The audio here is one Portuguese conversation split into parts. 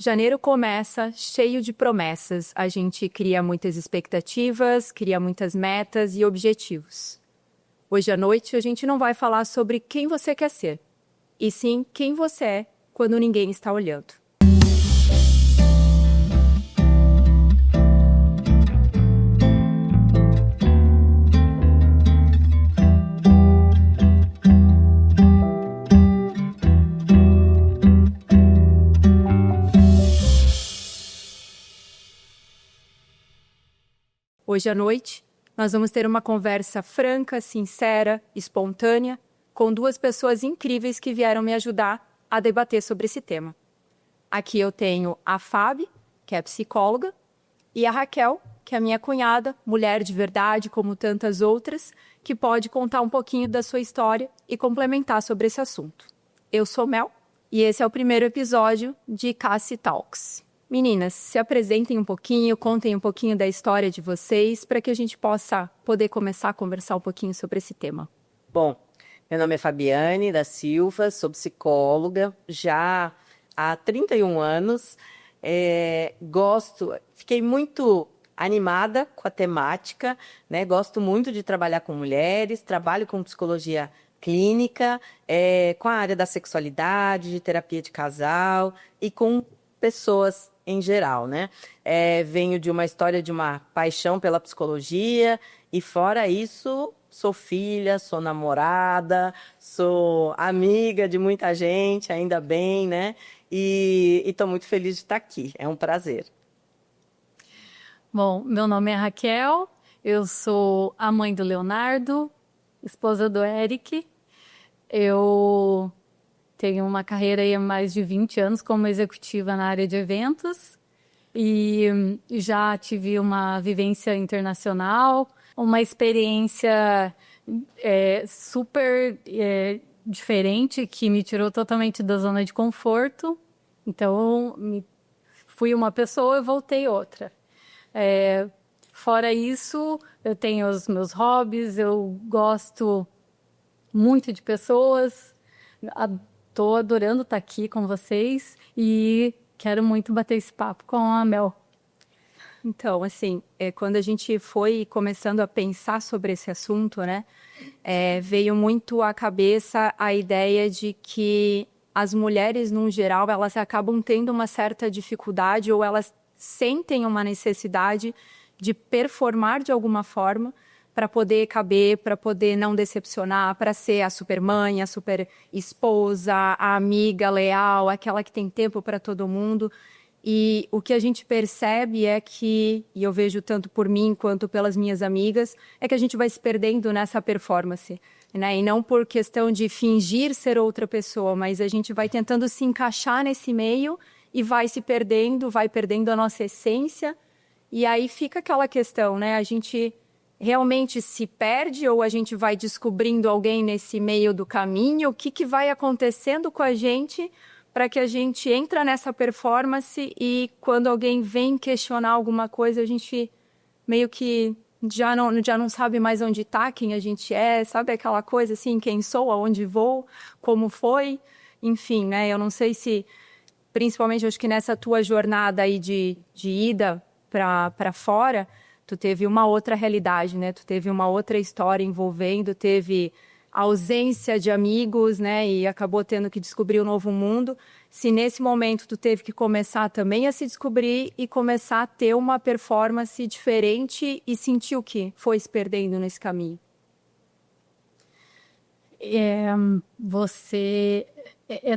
Janeiro começa cheio de promessas. A gente cria muitas expectativas, cria muitas metas e objetivos. Hoje à noite a gente não vai falar sobre quem você quer ser, e sim quem você é quando ninguém está olhando. Hoje à noite, nós vamos ter uma conversa franca, sincera, espontânea, com duas pessoas incríveis que vieram me ajudar a debater sobre esse tema. Aqui eu tenho a Fábio, que é psicóloga, e a Raquel, que é minha cunhada, mulher de verdade, como tantas outras, que pode contar um pouquinho da sua história e complementar sobre esse assunto. Eu sou Mel, e esse é o primeiro episódio de Cassie Talks. Meninas, se apresentem um pouquinho, contem um pouquinho da história de vocês, para que a gente possa poder começar a conversar um pouquinho sobre esse tema. Bom, meu nome é Fabiane da Silva, sou psicóloga já há 31 anos. Fiquei muito animada com a temática, né? Gosto muito de trabalhar com mulheres, trabalho com psicologia clínica, com a área da sexualidade, de terapia de casal e com pessoas em geral, né? Venho de uma história de uma paixão pela psicologia e, fora isso, sou filha, sou namorada, sou amiga de muita gente, ainda bem, né? E estou muito feliz de estar aqui, é um prazer. Bom, meu nome é Raquel, eu sou a mãe do Leonardo, esposa do Eric. Eu tenho uma carreira aí há mais de 20 anos como executiva na área de eventos e já tive uma vivência internacional, uma experiência super diferente que me tirou totalmente da zona de conforto. Então, fui uma pessoa e voltei outra. Fora isso, eu tenho os meus hobbies, eu gosto muito de pessoas, estou adorando estar aqui com vocês e quero muito bater esse papo com a Mel. Então, assim, quando a gente foi começando a pensar sobre esse assunto, né, veio muito à cabeça a ideia de que as mulheres, no geral, elas acabam tendo uma certa dificuldade ou elas sentem uma necessidade de performar de alguma forma para poder caber, para poder não decepcionar, para ser a super mãe, a super esposa, a amiga leal, aquela que tem tempo para todo mundo. E o que a gente percebe é que, e eu vejo tanto por mim quanto pelas minhas amigas, é que a gente vai se perdendo nessa performance, né? E não por questão de fingir ser outra pessoa, mas a gente vai tentando se encaixar nesse meio e vai se perdendo, vai perdendo a nossa essência. E aí fica aquela questão, né? A gente realmente se perde ou a gente vai descobrindo alguém nesse meio do caminho? O que vai acontecendo com a gente para que a gente entra nessa performance e quando alguém vem questionar alguma coisa, a gente meio que já não sabe mais onde está, quem a gente é, sabe aquela coisa assim, quem sou, aonde vou, como foi, enfim, né? Eu não sei se, principalmente, acho que nessa tua jornada aí de ida para fora, tu teve uma outra realidade, né? Tu teve uma outra história envolvendo, teve ausência de amigos, né? E acabou tendo que descobrir um novo mundo. Se nesse momento tu teve que começar também a se descobrir e começar a ter uma performance diferente e sentir o que foi se perdendo nesse caminho? É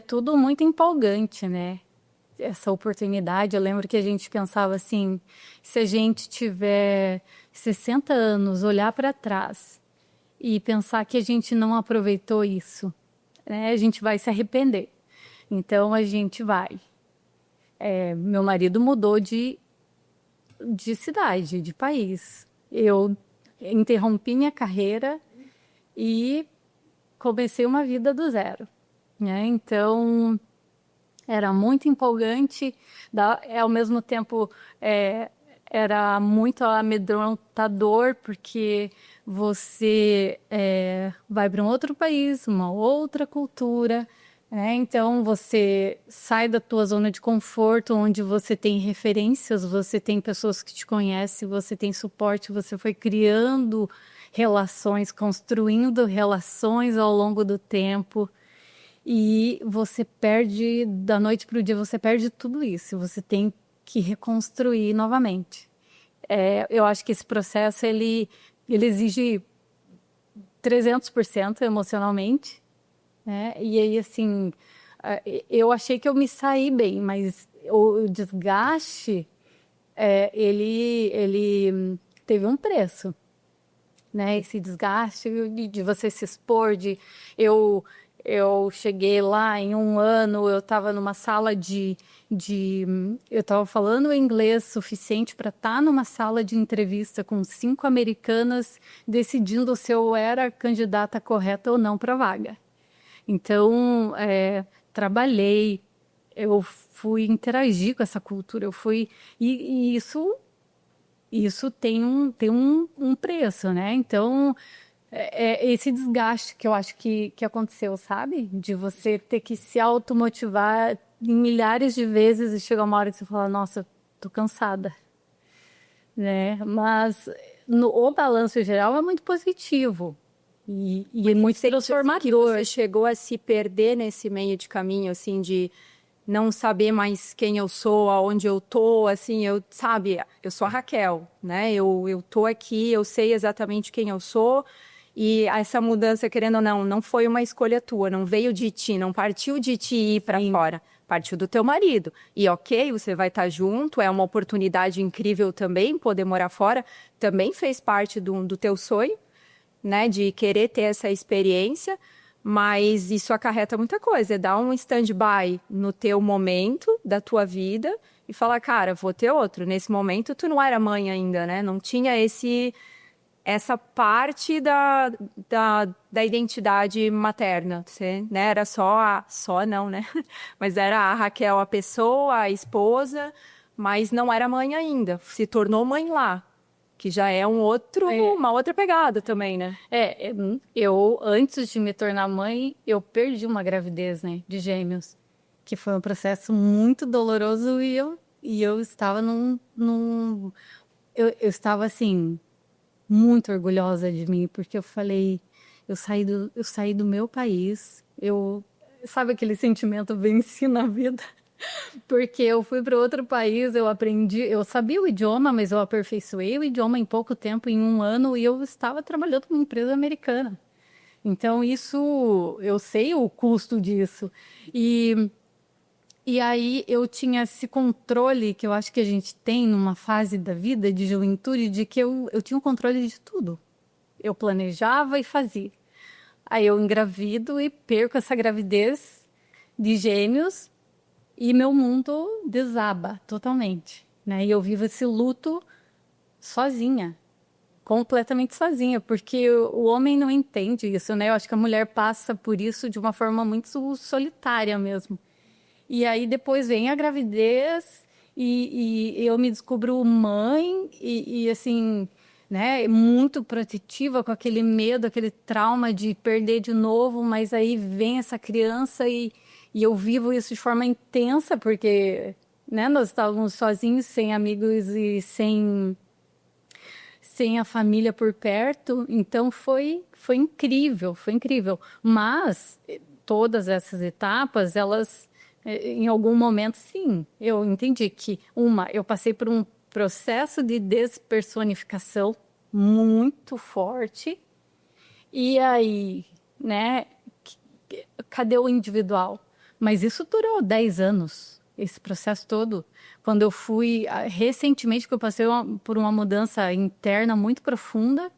tudo muito empolgante, né? Essa oportunidade, eu lembro que a gente pensava assim, se a gente tiver 60 anos, olhar para trás e pensar que a gente não aproveitou isso, né? A gente vai se arrepender. Então, a gente vai. Meu marido mudou de cidade, de país. Eu interrompi minha carreira e comecei uma vida do zero, né? Então, era muito empolgante, ao mesmo tempo era muito amedrontador, porque você vai para um outro país, uma outra cultura, Então, você sai da tua zona de conforto, onde você tem referências, você tem pessoas que te conhecem, você tem suporte, você foi criando relações, construindo relações ao longo do tempo. E você perde, da noite para o dia, você perde tudo isso. Você tem que reconstruir novamente. Eu acho que esse processo, ele exige 300% emocionalmente. E aí, assim, eu achei que eu me saí bem, mas o desgaste, ele teve um preço. Esse desgaste de você se expor, eu cheguei lá em um ano, eu estava numa sala eu estava falando inglês suficiente para estar numa sala de entrevista com 5 americanas decidindo se eu era a candidata correta ou não para a vaga. Então, trabalhei, eu fui interagir com essa cultura, e isso tem um preço, né? Então, esse desgaste que eu acho que aconteceu, sabe? De você ter que se automotivar em milhares de vezes e chegar uma hora que você fala, nossa, tô cansada, né? Mas o balanço geral é muito positivo e é muito transformador. Que você chegou a se perder nesse meio de caminho, assim, de não saber mais quem eu sou, aonde eu tô, assim, sabe, eu sou a Raquel, né? Eu tô aqui, eu sei exatamente quem eu sou. E essa mudança, querendo ou não, não foi uma escolha tua, não veio de ti, não partiu de ti ir para fora, partiu do teu marido. E ok, você vai estar junto, é uma oportunidade incrível também, poder morar fora, também fez parte do teu sonho, né, de querer ter essa experiência, mas isso acarreta muita coisa, é dar um stand-by no teu momento da tua vida e falar, cara, vou ter outro. Nesse momento, tu não era mãe ainda, né, não tinha essa parte da identidade materna, né? Era só não, né? Mas era a Raquel, a pessoa, a esposa, mas não era mãe ainda. Se tornou mãe lá, que já é uma outra pegada também, né? Eu, antes de me tornar mãe, eu perdi uma gravidez, né, de gêmeos, que foi um processo muito doloroso e eu estava eu estava assim muito orgulhosa de mim, porque eu falei, eu saí do meu país, sabe aquele sentimento venci na vida? Porque eu fui para outro país, eu aprendi, eu sabia o idioma, mas eu aperfeiçoei o idioma em pouco tempo, em um ano, e eu estava trabalhando numa empresa americana. Então, eu sei o custo disso. E aí eu tinha esse controle que eu acho que a gente tem numa fase da vida de juventude, de que eu tinha o controle de tudo. Eu planejava e fazia. Aí eu engravido e perco essa gravidez de gêmeos e meu mundo desaba totalmente, né? E eu vivo esse luto sozinha, completamente sozinha, porque o homem não entende isso, né? Eu acho que a mulher passa por isso de uma forma muito solitária mesmo. E aí depois vem a gravidez e eu me descubro mãe e assim, né, muito protetiva, com aquele medo, aquele trauma de perder de novo, mas aí vem essa criança e eu vivo isso de forma intensa, porque, né, nós estávamos sozinhos, sem amigos e sem a família por perto, então foi incrível, foi incrível. Mas todas essas etapas, elas... Em algum momento, sim, eu entendi que, eu passei por um processo de despersonificação muito forte, e aí, né, cadê o individual? Mas isso durou 10 anos, esse processo todo. Quando eu fui, recentemente, que eu passei por uma mudança interna muito profunda,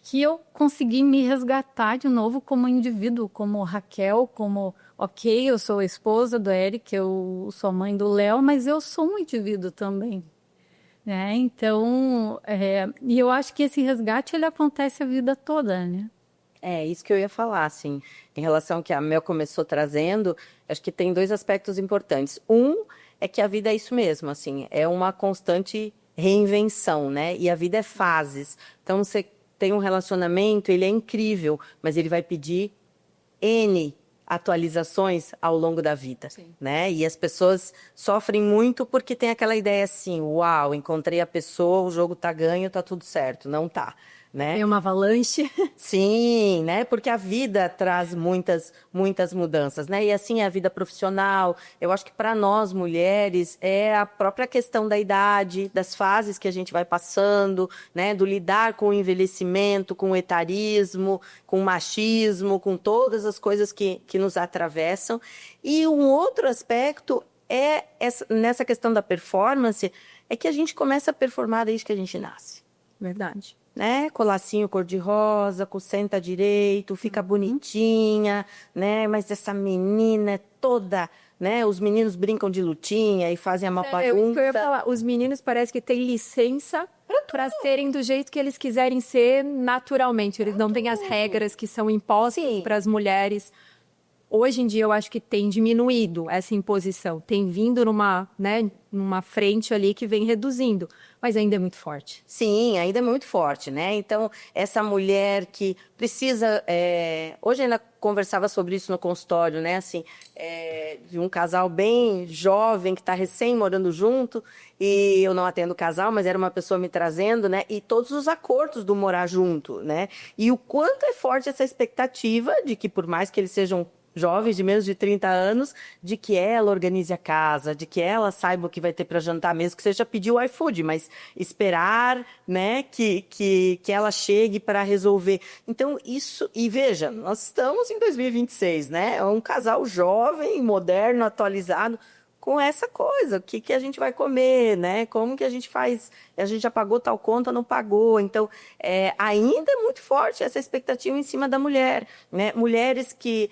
que eu consegui me resgatar de novo como indivíduo, como Raquel, como, ok, eu sou a esposa do Eric, eu sou a mãe do Léo, mas eu sou um indivíduo também, né? Então, e eu acho que esse resgate, ele acontece a vida toda, né? É, isso que eu ia falar, assim, em relação ao que a Mel começou trazendo, acho que tem 2 aspectos importantes. Um é que a vida é isso mesmo, assim, é uma constante reinvenção, né? E a vida é fases. Então, você tem um relacionamento, ele é incrível, mas ele vai pedir N atualizações ao longo da vida, né? E as pessoas sofrem muito porque tem aquela ideia assim, uau, encontrei a pessoa, o jogo tá ganho, tá tudo certo. Não tá, né? Tem uma avalanche. Sim, né? Porque a vida traz muitas mudanças, né? E assim é a vida profissional. Eu acho que para nós mulheres é a própria questão da idade, das fases que a gente vai passando, né? Do lidar com o envelhecimento, com o etarismo, com o machismo, com todas as coisas que nos atravessam. E um outro aspecto nessa questão da performance é que a gente começa a performar desde que a gente nasce. Verdade. Né? Colacinho cor-de-rosa, senta direito, fica bonitinha, né? Mas essa menina é toda, né? Os meninos brincam de lutinha e fazem a maior bagunça. Isso que eu ia falar. Os meninos parece que têm licença para serem do jeito que eles quiserem ser naturalmente. Eles não têm as regras que são impostas para as mulheres. Hoje em dia, eu acho que tem diminuído essa imposição. Tem vindo numa frente ali que vem reduzindo. Mas ainda é muito forte. Sim, ainda é muito forte, né? Então, essa mulher que precisa... Hoje ainda conversava sobre isso no consultório, né? Assim, de um casal bem jovem que está recém morando junto. E eu não atendo casal, mas era uma pessoa me trazendo, né? E todos os acordos do morar junto, né? E o quanto é forte essa expectativa de que, por mais que eles sejam jovens de menos de 30 anos, de que ela organize a casa, de que ela saiba o que vai ter para jantar, mesmo que seja pedir o iFood, mas esperar, né, que ela chegue para resolver. Então, isso... E veja, nós estamos em 2026, né? É um casal jovem, moderno, atualizado, com essa coisa, o que a gente vai comer, né? Como que a gente faz? A gente já pagou tal conta, não pagou. Então, ainda é muito forte essa expectativa em cima da mulher, né? Mulheres que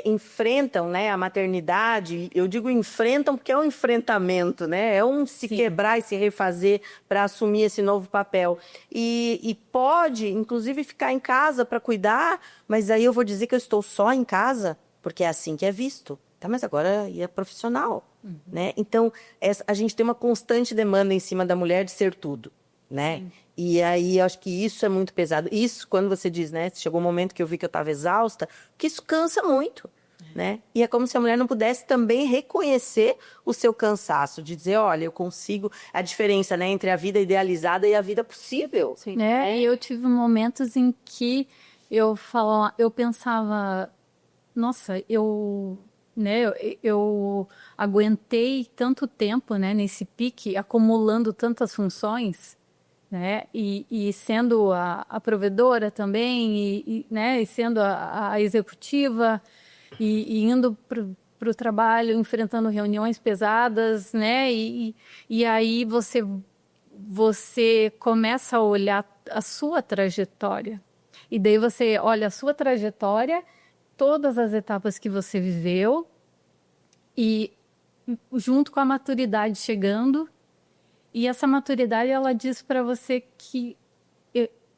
enfrentam, né, a maternidade, eu digo enfrentam porque é um enfrentamento, né? É um se quebrar e se refazer para assumir esse novo papel. E pode, inclusive, ficar em casa para cuidar, mas aí eu vou dizer que eu estou só em casa, porque é assim que é visto. Tá, mas agora é profissional, né? Então, a gente tem uma constante demanda em cima da mulher de ser tudo, né? E aí, eu acho que isso é muito pesado. Isso, quando você diz, né? Chegou um momento que eu vi que eu estava exausta, que isso cansa muito, né? E é como se a mulher não pudesse também reconhecer o seu cansaço, de dizer, olha, eu consigo... A diferença, né, entre a vida idealizada e a vida possível. Sim. E eu tive momentos em que eu pensava, nossa, eu aguentei tanto tempo, né, nesse pique, acumulando tantas funções, né, e sendo a provedora também, né, e sendo a executiva, e indo para o trabalho, enfrentando reuniões pesadas, né, e aí você começa a olhar a sua trajetória, e daí você olha a sua trajetória, todas as etapas que você viveu, e junto com a maturidade chegando, e essa maturidade, ela diz para você que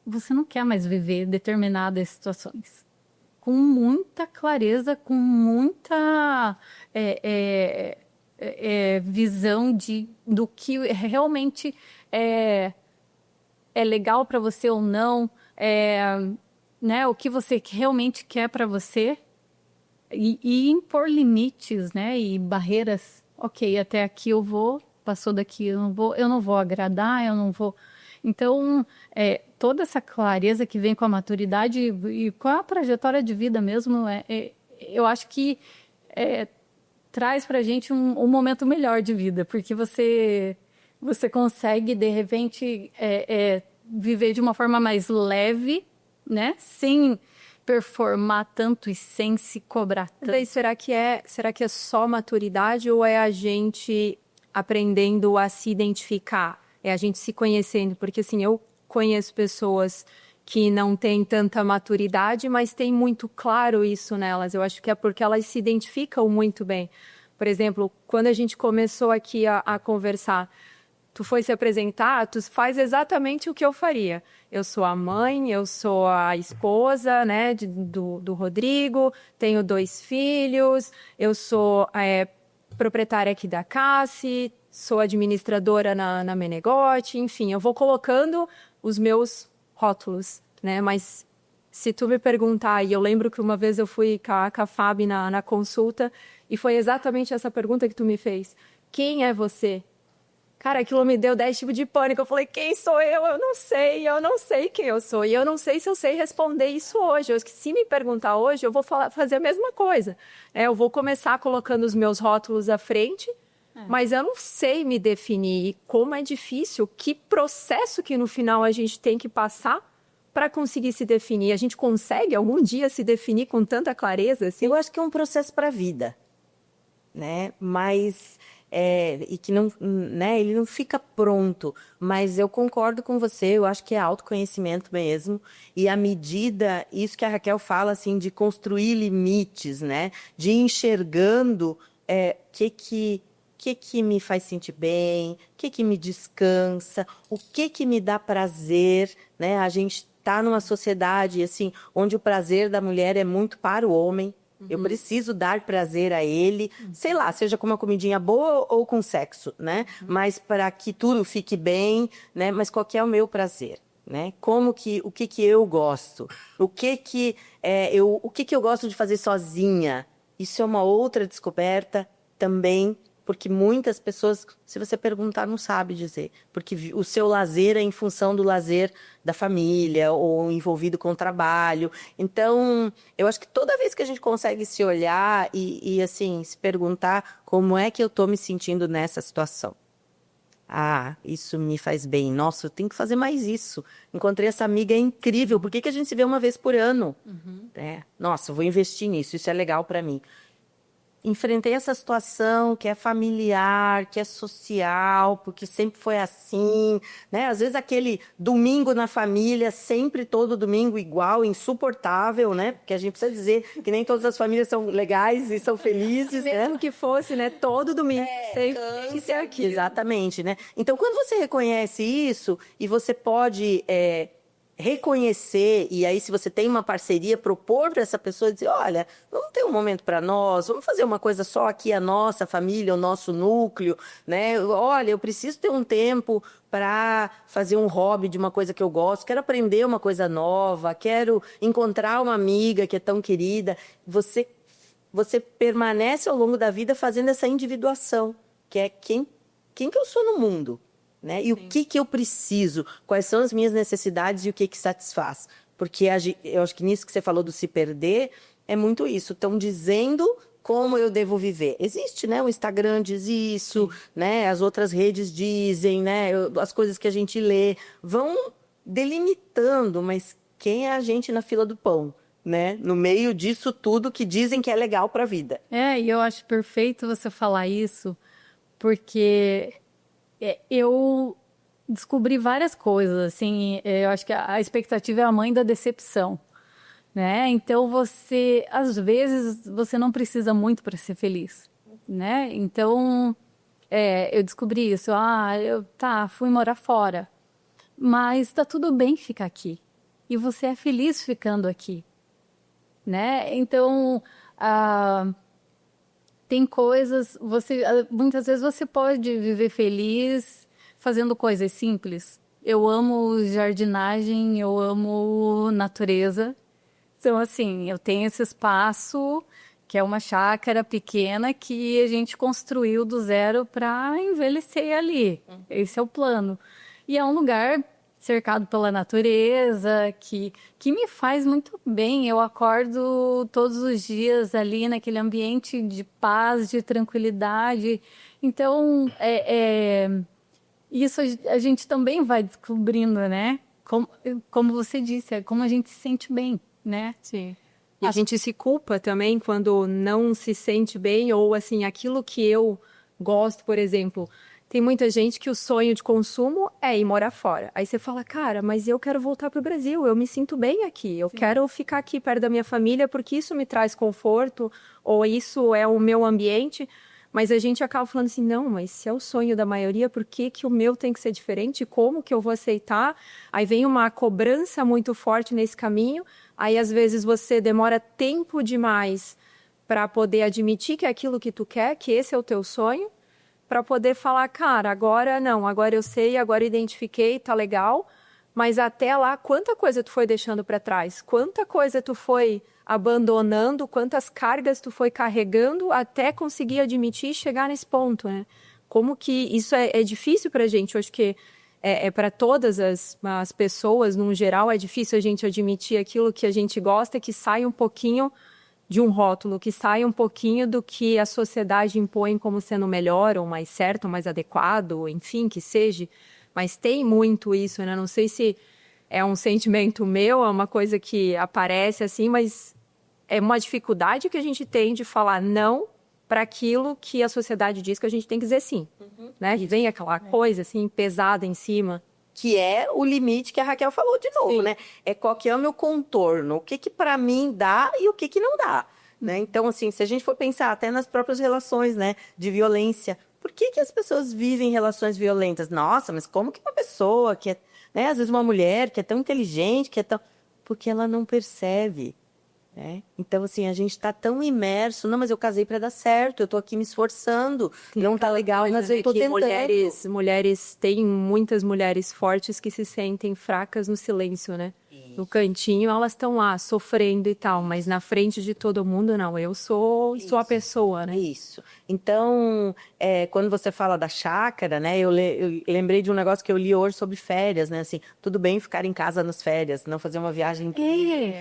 você não quer mais viver determinadas situações. Com muita clareza, com muita visão do que realmente é legal para você ou não, né, o que você realmente quer para você, e impor limites, né, e barreiras. Ok, até aqui eu vou, passou daqui eu não vou agradar, eu não vou... Então, toda essa clareza que vem com a maturidade e com a trajetória de vida mesmo, eu acho que traz para a gente um momento melhor de vida, porque você consegue, de repente, viver de uma forma mais leve, né? Sem performar tanto e sem se cobrar tanto. Daí, será que é só maturidade ou é a gente aprendendo a se identificar? É a gente se conhecendo? Porque, assim, eu conheço pessoas que não têm tanta maturidade, mas tem muito claro isso nelas. Eu acho que é porque elas se identificam muito bem. Por exemplo, quando a gente começou aqui a conversar, tu foi se apresentar, tu faz exatamente o que eu faria. Eu sou a mãe, eu sou a esposa, né, do Rodrigo, tenho 2 filhos, eu sou proprietária aqui da Cassi, sou administradora na Menegote, enfim, eu vou colocando os meus rótulos, né, mas Se tu me perguntar, e eu lembro que uma vez eu fui com a Fábio na consulta, e foi exatamente essa pergunta que tu me fez. Quem é você? Cara, aquilo me deu 10 tipos de pânico. Eu falei, quem sou eu? Eu não sei quem eu sou. E eu não sei se eu sei responder isso hoje. Se me perguntar hoje, eu vou fazer a mesma coisa. Eu vou começar colocando os meus rótulos à frente, mas eu não sei me definir. E como é difícil, que processo que no final a gente tem que passar para conseguir se definir. A gente consegue algum dia se definir com tanta clareza? Assim? Eu acho que é um processo para a vida, né? Mas e que não, né? Ele não fica pronto. Mas eu concordo com você. Eu acho que é autoconhecimento mesmo. E à medida, isso que a Raquel fala, assim, de construir limites, né? De ir enxergando que me faz sentir bem, o que me descansa, o que me dá prazer, né? A gente está numa sociedade assim, onde o prazer da mulher é muito para o homem. Eu preciso dar prazer a ele, sei lá, seja com uma comidinha boa ou com sexo, né? Mas para que tudo fique bem, né? Mas qual que é o meu prazer, né? O que eu gosto? O que eu gosto de fazer sozinha? Isso é uma outra descoberta também. Porque muitas pessoas, se você perguntar, não sabe dizer. Porque o seu lazer é em função do lazer da família ou envolvido com o trabalho. Então, eu acho que toda vez que a gente consegue se olhar e assim, se perguntar como é que eu estou me sentindo nessa situação. Ah, isso me faz bem. Nossa, eu tenho que fazer mais isso. Encontrei essa amiga incrível. Por que a gente se vê uma vez por ano? Nossa, eu vou investir nisso. Isso é legal para mim. Enfrentei essa situação que é familiar, que é social, porque sempre foi assim, né? Às vezes aquele domingo na família, sempre todo domingo igual, insuportável, né? Porque a gente precisa dizer que nem todas as famílias são legais e são felizes, Mesmo né? que fosse, né? Todo domingo, sempre tem que ser aqui. Exatamente, né? Então, quando você reconhece isso e você pode reconhecer, e aí se você tem uma parceria, propor para essa pessoa, dizer, olha, vamos ter um momento para nós, vamos fazer uma coisa só aqui, a nossa família, o nosso núcleo, né? Olha, eu preciso ter um tempo para fazer um hobby de uma coisa que eu gosto, quero aprender uma coisa nova, quero encontrar uma amiga que é tão querida. Você permanece ao longo da vida fazendo essa individuação, que é quem que eu sou no mundo. Né? E o que eu preciso, quais são as minhas necessidades e o que satisfaz. Porque eu acho que nisso que você falou do se perder, é muito isso. Estão dizendo como eu devo viver. Existe, né? O Instagram diz isso, né? As outras redes dizem, né? As coisas que a gente lê vão delimitando, mas quem é a gente na fila do pão? Né? No meio disso tudo que dizem que é legal para a vida. E eu acho perfeito você falar isso, porque eu descobri várias coisas, assim, eu acho que a expectativa é a mãe da decepção, né? Então às vezes, você não precisa muito para ser feliz, né? Então, eu descobri isso, fui morar fora, mas tá tudo bem ficar aqui, e você é feliz ficando aqui, né? Então, tem coisas, muitas vezes você pode viver feliz fazendo coisas simples. Eu amo jardinagem, eu amo natureza. Então, assim, eu tenho esse espaço, que é uma chácara pequena, que a gente construiu do zero para envelhecer ali. Esse é o plano. E é um lugar cercado pela natureza, que me faz muito bem. Eu acordo todos os dias ali naquele ambiente de paz, de tranquilidade. Então, isso a gente também vai descobrindo, né? Como você disse, é como a gente se sente bem, né? Sim. E a gente se culpa também quando não se sente bem, ou assim, aquilo que eu gosto, por exemplo. Tem muita gente que o sonho de consumo é ir morar fora. Aí você fala, cara, mas eu quero voltar para o Brasil, eu me sinto bem aqui, eu quero ficar aqui perto da minha família porque isso me traz conforto, ou isso é o meu ambiente. Mas a gente acaba falando assim, não, mas se é o sonho da maioria, por que o meu tem que ser diferente? Como que eu vou aceitar? Aí vem uma cobrança muito forte nesse caminho, aí às vezes você demora tempo demais para poder admitir que é aquilo que tu quer, que esse é o teu sonho, para poder falar, cara, agora não, agora eu sei, agora identifiquei, tá legal, mas até lá, quanta coisa tu foi deixando para trás? Quanta coisa tu foi abandonando? Quantas cargas tu foi carregando até conseguir admitir e chegar nesse ponto, né? Como que isso é difícil para a gente? Eu acho que para todas as pessoas, no geral, é difícil a gente admitir aquilo que a gente gosta, que sai um pouquinho de um rótulo, que sai um pouquinho do que a sociedade impõe como sendo melhor, ou mais certo, ou mais adequado, enfim, que seja. Mas tem muito isso, né? Não sei se é um sentimento meu, é uma coisa que aparece assim, mas é uma dificuldade que a gente tem de falar não para aquilo que a sociedade diz que a gente tem que dizer sim, né? E vem aquela coisa assim pesada em cima. Que é o limite que a Raquel falou de novo, Sim. né? É qual que é o meu contorno, o que para mim dá e o que não dá, né? Então, assim, se a gente for pensar até nas próprias relações, né, de violência, por que as pessoas vivem relações violentas? Nossa, mas como que uma pessoa que é, né, às vezes uma mulher que é tão inteligente, que é tão... Porque ela não percebe. Então, assim, a gente está tão imerso. Não, mas eu casei para dar certo, eu estou aqui me esforçando, não tá legal, mas eu estou tentando. Tem muitas mulheres fortes que se sentem fracas no silêncio, né? No cantinho, elas estão lá sofrendo e tal, mas na frente de todo mundo, não. Eu sou a pessoa, né? Isso. Então, quando você fala da chácara, né, eu lembrei de um negócio que eu li hoje sobre férias, né? Assim, tudo bem ficar em casa nas férias, não fazer uma viagem,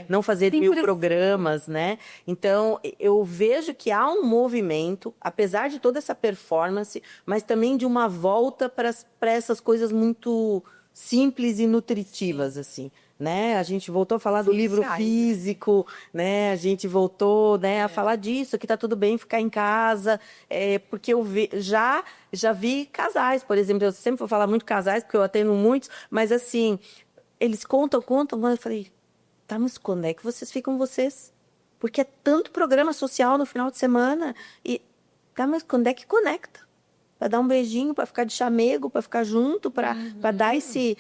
não fazer 1000 programas, né? Então, eu vejo que há um movimento, apesar de toda essa performance, mas também de uma volta para essas coisas muito simples e nutritivas, assim. Né? A gente voltou a falar do livro físico, né? A gente voltou, né, a falar disso, que tá tudo bem ficar em casa, porque eu já vi casais, por exemplo, eu sempre vou falar muito casais, porque eu atendo muitos, mas assim, eles contam, mas eu falei, tá, mas quando é que vocês ficam vocês? Porque é tanto programa social no final de semana, e tá, mas quando é que conecta? Para dar um beijinho, para ficar de chamego, para ficar junto, para dar esse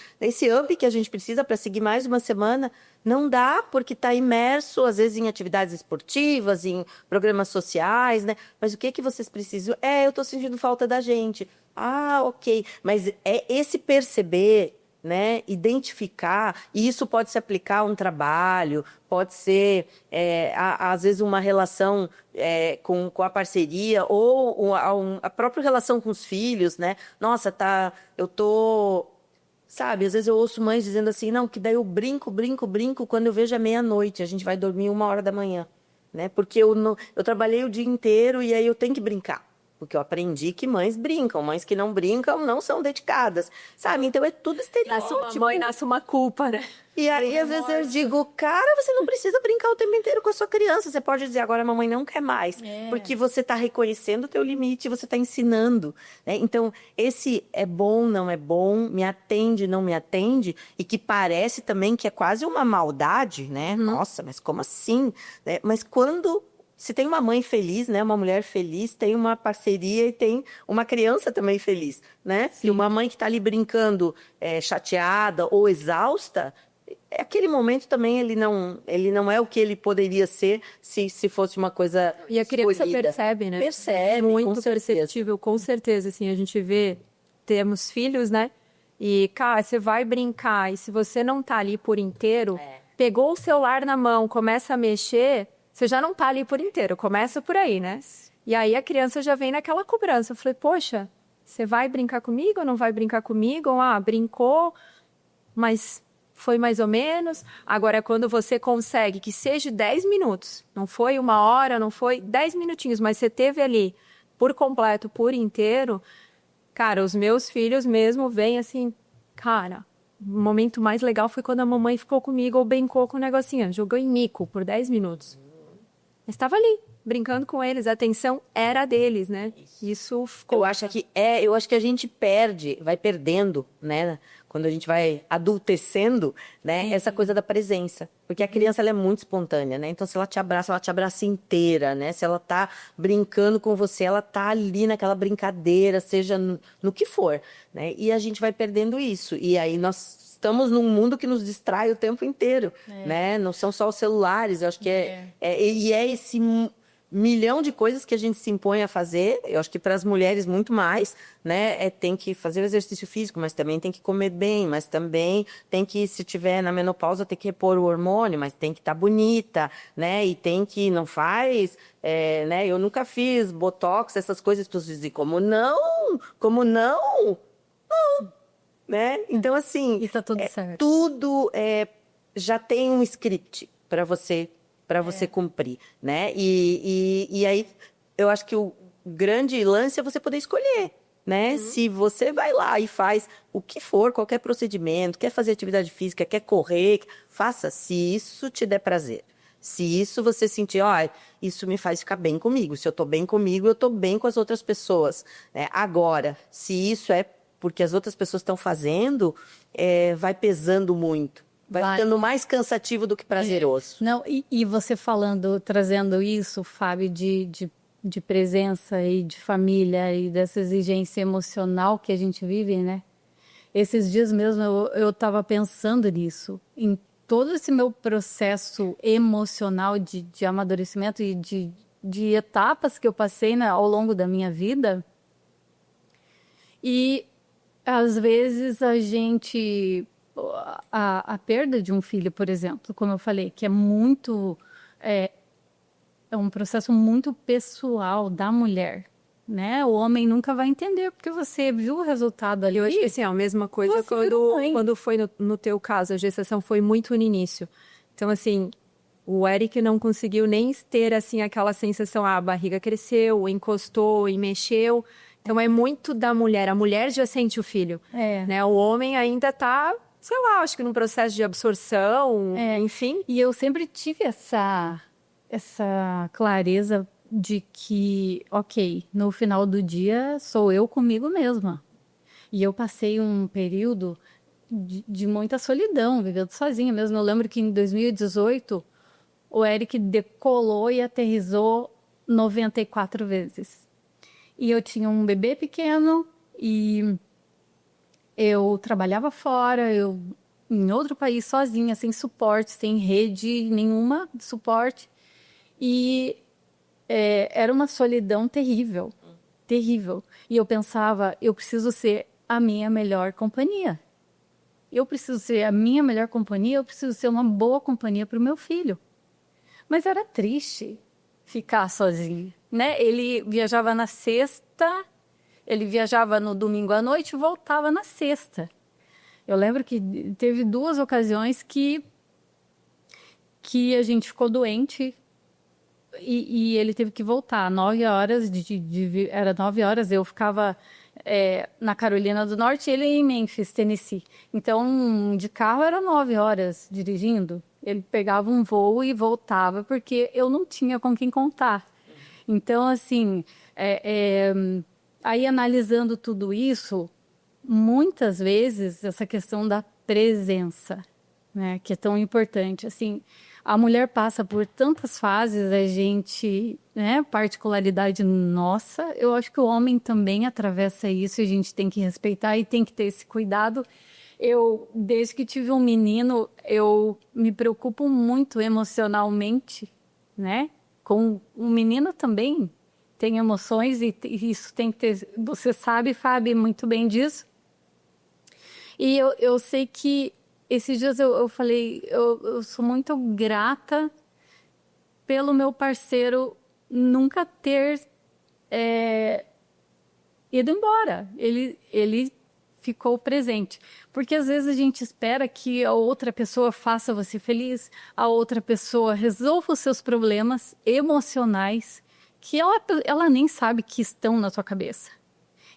up que a gente precisa para seguir mais uma semana. Não dá, porque está imerso, às vezes, em atividades esportivas, em programas sociais, né? Mas o que vocês precisam? Eu estou sentindo falta da gente. Ah, ok. Mas é esse perceber, né, identificar, e isso pode se aplicar a um trabalho, pode ser, às vezes, uma relação com a parceria, ou a própria relação com os filhos, né? Nossa, eu tô... Sabe, às vezes eu ouço mães dizendo assim, não, que daí eu brinco, quando eu vejo é meia-noite, a gente vai dormir 1h da manhã, né? Porque eu trabalhei o dia inteiro e aí eu tenho que brincar. Porque eu aprendi que mães brincam, mães que não brincam não são dedicadas, sabe? Então é tudo estereótipo. Nasce uma mãe, nasce uma culpa, né? E aí, às vezes, eu digo, cara, você não precisa brincar o tempo inteiro com a sua criança. Você pode dizer, agora a mamãe não quer mais. Porque você está reconhecendo o teu limite, você está ensinando. Né? Então, esse é bom, não é bom, me atende, não me atende, e que parece também que é quase uma maldade, né? Nossa, mas como assim? Né? Mas quando... Se tem uma mãe feliz, né, uma mulher feliz, tem uma parceria e tem uma criança também feliz, né? E uma mãe que está ali brincando, chateada ou exausta, aquele momento também ele não é o que ele poderia ser se fosse uma coisa E a criança escolhida. percebe, né? Percebe, muito perceptível, com certeza. Assim, a gente vê, temos filhos, né? E, cara, você vai brincar e se você não tá ali por inteiro, pegou o celular na mão, começa a mexer... Você já não tá ali por inteiro, começa por aí, né? E aí a criança já vem naquela cobrança. Eu falei, poxa, você vai brincar comigo ou não vai brincar comigo? Brincou, mas foi mais ou menos. Agora, quando você consegue que seja 10 minutos, não foi 1h, não foi 10 minutinhos, mas você teve ali por completo, por inteiro, cara, os meus filhos mesmo vêm assim, cara... O momento mais legal foi quando a mamãe ficou comigo ou brincou com o negocinho, jogou em mico por 10 minutos. Estava ali, brincando com eles, a atenção era deles, né? Isso ficou... Eu acho que a gente vai perdendo, né? Quando a gente vai adultecendo, né? Essa coisa da presença. Porque a criança, ela é muito espontânea, né? Então, se ela te abraça inteira, né? Se ela tá brincando com você, ela tá ali naquela brincadeira, seja no que for, né? E a gente vai perdendo isso. E aí, nós estamos num mundo que nos distrai o tempo inteiro, né? Não são só os celulares, eu acho que esse milhão de coisas que a gente se impõe a fazer. Eu acho que para as mulheres muito mais, né? Tem que fazer o exercício físico, mas também tem que comer bem, mas também tem que, se tiver na menopausa, tem que repor o hormônio, mas tem que estar bonita, né? E tem que, não faz, né? Eu nunca fiz botox, essas coisas, para dizer, como não? Como não? Né? Então, assim, E tá tudo certo. tudo já tem um script para você cumprir, né? E aí eu acho que o grande lance é você poder escolher, né? Se você vai lá e faz o que for, qualquer procedimento, quer fazer atividade física, quer correr, faça, se isso te der prazer. Se isso você sentir, isso me faz ficar bem comigo. Se eu tô bem comigo, eu tô bem com as outras pessoas, né? Agora, se isso é porque as outras pessoas estão fazendo, vai pesando muito. Vai ficando mais cansativo do que prazeroso. Não, e você falando, trazendo isso, Fábio, de presença e de família e dessa exigência emocional que a gente vive, né? Esses dias mesmo eu estava pensando nisso, em todo esse meu processo emocional de amadurecimento e de etapas que eu passei, né, ao longo da minha vida. E às vezes a perda de um filho, por exemplo, como eu falei, que é um processo muito pessoal da mulher, né? O homem nunca vai entender, porque você viu o resultado ali. Eu acho que assim, é a mesma coisa quando foi no teu caso, a gestação foi muito no início. Então, assim, o Eric não conseguiu nem ter, assim, aquela sensação, a barriga cresceu, encostou e mexeu. Então, é muito da mulher. A mulher já sente o filho, né? O homem ainda tá, sei lá, acho que num processo de absorção, enfim. E eu sempre tive essa clareza de que, ok, no final do dia sou eu comigo mesma. E eu passei um período de muita solidão, vivendo sozinha mesmo. Eu lembro que em 2018, o Eric decolou e aterrissou 94 vezes. E eu tinha um bebê pequeno e eu trabalhava fora, em outro país sozinha, sem suporte, sem rede nenhuma de suporte. E era uma solidão terrível, terrível. E eu pensava, eu preciso ser a minha melhor companhia. Eu preciso ser a minha melhor companhia, eu preciso ser uma boa companhia para o meu filho. Mas era triste ficar sozinho, né? Ele viajava na sexta, ele viajava no domingo à noite e voltava na sexta. Eu lembro que teve 2 ocasiões que a gente ficou doente e ele teve que voltar. 9 horas, era 9 horas, eu ficava na Carolina do Norte e ele em Memphis, Tennessee. Então, de carro era 9 horas dirigindo. Ele pegava um voo e voltava, porque eu não tinha com quem contar. Então, assim, aí analisando tudo isso, muitas vezes essa questão da presença, né, que é tão importante. Assim, a mulher passa por tantas fases, a gente, né, particularidade nossa, eu acho que o homem também atravessa isso e a gente tem que respeitar e tem que ter esse cuidado. Desde que tive um menino, eu me preocupo muito emocionalmente, né? Com um menino também tem emoções e isso tem que ter. Você sabe, Fábio, muito bem disso. E eu sei que esses dias eu falei, eu sou muito grata pelo meu parceiro nunca ter ido embora. Ele ficou presente. Porque às vezes a gente espera que a outra pessoa faça você feliz, a outra pessoa resolva os seus problemas emocionais, que ela nem sabe que estão na sua cabeça.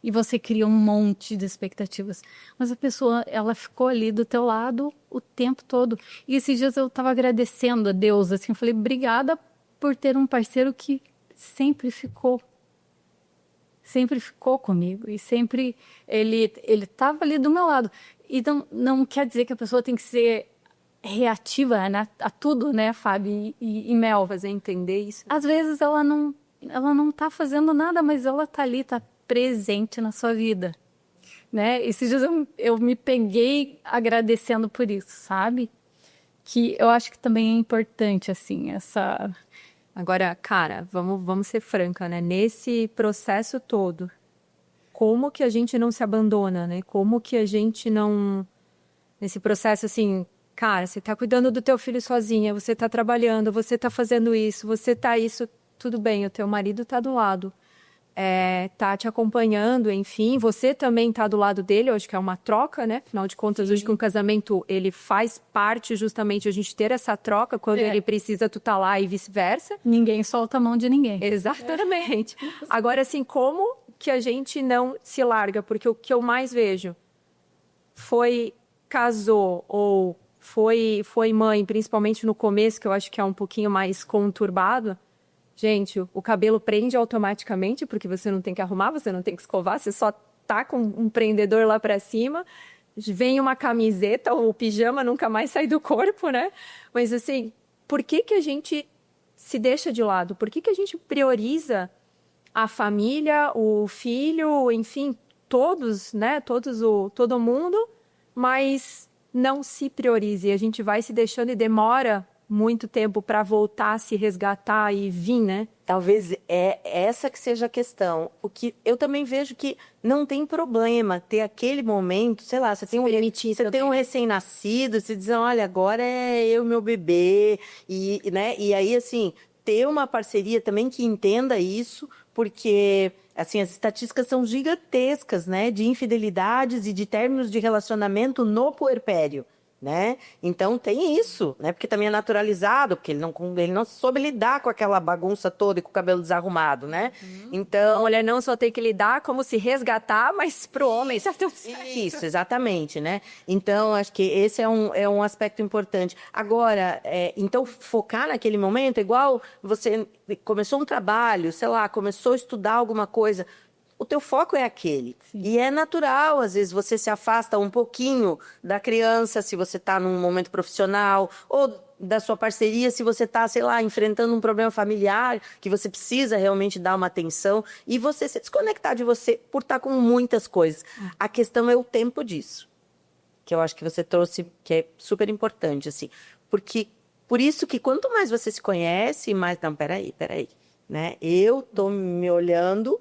E você cria um monte de expectativas. Mas a pessoa, ela ficou ali do teu lado o tempo todo. E esses dias eu estava agradecendo a Deus, assim, eu falei, obrigada por ter um parceiro que sempre ficou comigo e sempre ele estava ali do meu lado. E não quer dizer que a pessoa tem que ser reativa, né, a tudo, né, Fábio e Mel, Fazer entender isso. Às vezes ela não está fazendo nada, mas ela está ali, está presente na sua vida, né? Esses dias eu me peguei agradecendo por isso, sabe? Que eu acho que também é importante, assim, Agora, cara, vamos ser franca, né? Nesse processo todo, como que a gente não se abandona, né? Como que a gente não... Nesse processo, assim, cara, você tá cuidando do teu filho sozinha, você tá trabalhando, você tá fazendo isso, você tá isso, tudo bem, o teu marido tá do lado, tá te acompanhando, enfim, você também tá do lado dele, eu acho que é uma troca, né? Afinal de contas, hoje que um casamento, ele faz parte justamente a gente ter essa troca, quando ele precisa, tu tá lá e vice-versa. Ninguém solta a mão de ninguém. Exatamente. Agora, assim, como que a gente não se larga? Porque o que eu mais vejo casou ou foi mãe, principalmente no começo, que eu acho que é um pouquinho mais conturbado. Gente, o cabelo prende automaticamente, porque você não tem que arrumar, você não tem que escovar, você só tá com um prendedor lá pra cima. Vem uma camiseta, o pijama nunca mais sai do corpo, né? Mas assim, por que que a gente se deixa de lado? Por que que a gente prioriza a família, o filho, enfim, todos, né? Todo mundo, mas não se priorize. A gente vai se deixando e demora muito tempo para voltar a se resgatar e vir, né? Talvez é essa que seja a questão. O que eu também vejo que não tem problema ter aquele momento, sei lá, você tem um recém-nascido, você diz, olha, agora é eu, meu bebê, né? E aí, assim, ter uma parceria também que entenda isso, porque, assim, as estatísticas são gigantescas, né? De infidelidades e de términos de relacionamento no puerpério. Né? Então tem isso, né? Porque também é naturalizado, porque ele não soube lidar com aquela bagunça toda e com o cabelo desarrumado, né? Então, a mulher não só tem que lidar, como se resgatar, mas pro homem tá tudo certo. Isso, exatamente, né? Então, acho que esse é um aspecto importante. Agora, então, focar naquele momento, igual você começou um trabalho, sei lá, começou a estudar alguma coisa, o teu foco é aquele. Sim. E é natural, às vezes, você se afasta um pouquinho da criança, se você está num momento profissional, ou da sua parceria, se você está, sei lá, enfrentando um problema familiar, que você precisa realmente dar uma atenção, e você se desconectar de você por estar com muitas coisas. A questão é o tempo disso, que eu acho que você trouxe, que é super importante, assim. Porque, por isso que quanto mais você se conhece, mais... Não, peraí, né? Eu tô me olhando...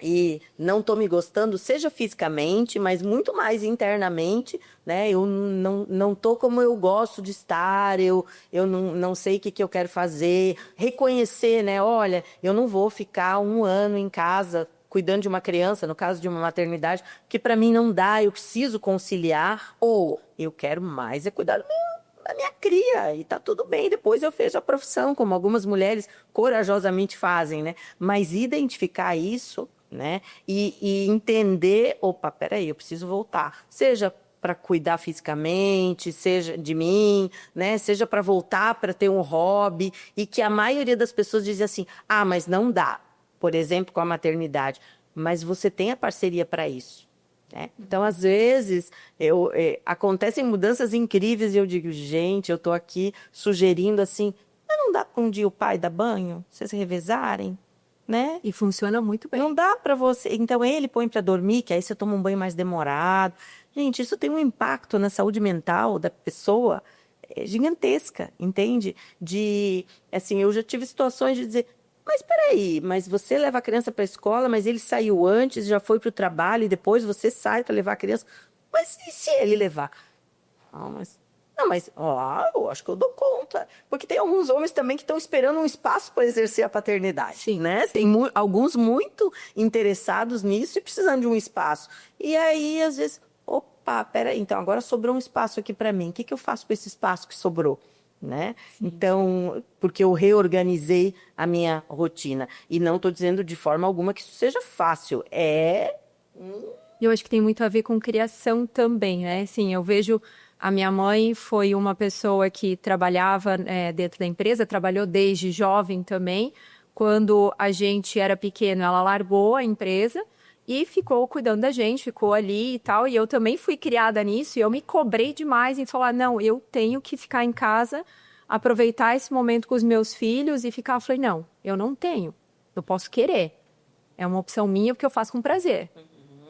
e não estou me gostando, seja fisicamente, mas muito mais internamente, né? Eu não estou como eu gosto de estar, eu não sei o que eu quero fazer. Reconhecer, né? Olha, eu não vou ficar 1 ano em casa cuidando de uma criança, no caso de uma maternidade, que para mim não dá, eu preciso conciliar, ou eu quero mais cuidar da minha cria, e tá tudo bem, depois eu vejo a profissão, como algumas mulheres corajosamente fazem, né? Mas identificar isso... né? E entender, opa, peraí, eu preciso voltar. Seja para cuidar fisicamente, seja de mim, né? Seja para voltar para ter um hobby. E que a maioria das pessoas diz assim, mas não dá. Por exemplo, com a maternidade. Mas você tem a parceria para isso. Né? Então, às vezes, acontecem mudanças incríveis e eu digo, gente, eu estou aqui sugerindo assim, mas não dá para um dia o pai dar banho? Vocês se revezarem? Né? E funciona muito bem. Não dá para você... Então, ele põe para dormir, que aí você toma um banho mais demorado. Gente, isso tem um impacto na saúde mental da pessoa gigantesca, entende? Assim, eu já tive situações de dizer, mas peraí, mas você leva a criança para a escola, mas ele saiu antes, já foi para o trabalho, e depois você sai para levar a criança. Mas e se ele levar? Mas eu acho que eu dou conta. Porque tem alguns homens também que estão esperando um espaço para exercer a paternidade. Sim. Né? Tem alguns muito interessados nisso e precisando de um espaço. E aí, às vezes, peraí, então agora sobrou um espaço aqui para mim. O que eu faço com esse espaço que sobrou? Né? Então, porque eu reorganizei a minha rotina. E não estou dizendo de forma alguma que isso seja fácil. Eu acho que tem muito a ver com criação também, né? Assim, eu vejo... A minha mãe foi uma pessoa que trabalhava dentro da empresa, trabalhou desde jovem também. Quando a gente era pequeno, ela largou a empresa e ficou cuidando da gente, ficou ali e tal. E eu também fui criada nisso e eu me cobrei demais em falar, não, eu tenho que ficar em casa, aproveitar esse momento com os meus filhos e ficar. Eu falei, não, eu não tenho, eu posso querer. É uma opção minha porque eu faço com prazer.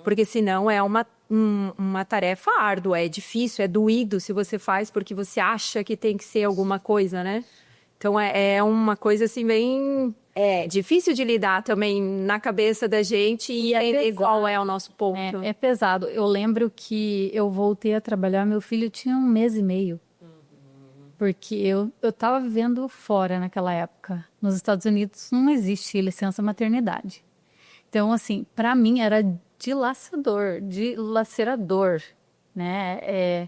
Porque senão é uma tarefa árdua, é difícil, é doído se você faz porque você acha que tem que ser alguma coisa, né? Então, é uma coisa, assim, bem difícil de lidar também na cabeça da gente e entender qual é o nosso ponto. É pesado. Eu lembro que eu voltei a trabalhar, meu filho tinha 1 mês e meio. Porque eu estava vivendo fora naquela época. Nos Estados Unidos não existe licença maternidade. Então, assim, para mim era dilacerador, né?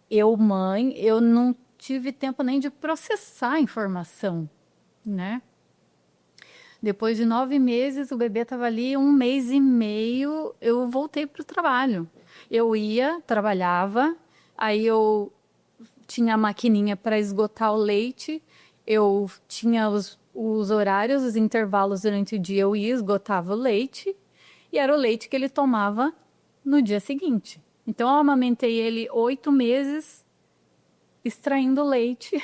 Eu, mãe, eu não tive tempo nem de processar a informação, né? Depois de 9 meses, o bebê estava ali, 1 mês e meio, eu voltei para o trabalho. Eu ia, trabalhava, aí eu tinha a maquininha para esgotar o leite, eu tinha os horários, os intervalos durante o dia, eu ia, esgotava o leite, e era o leite que ele tomava no dia seguinte. Então, eu amamentei ele 8 meses, extraindo leite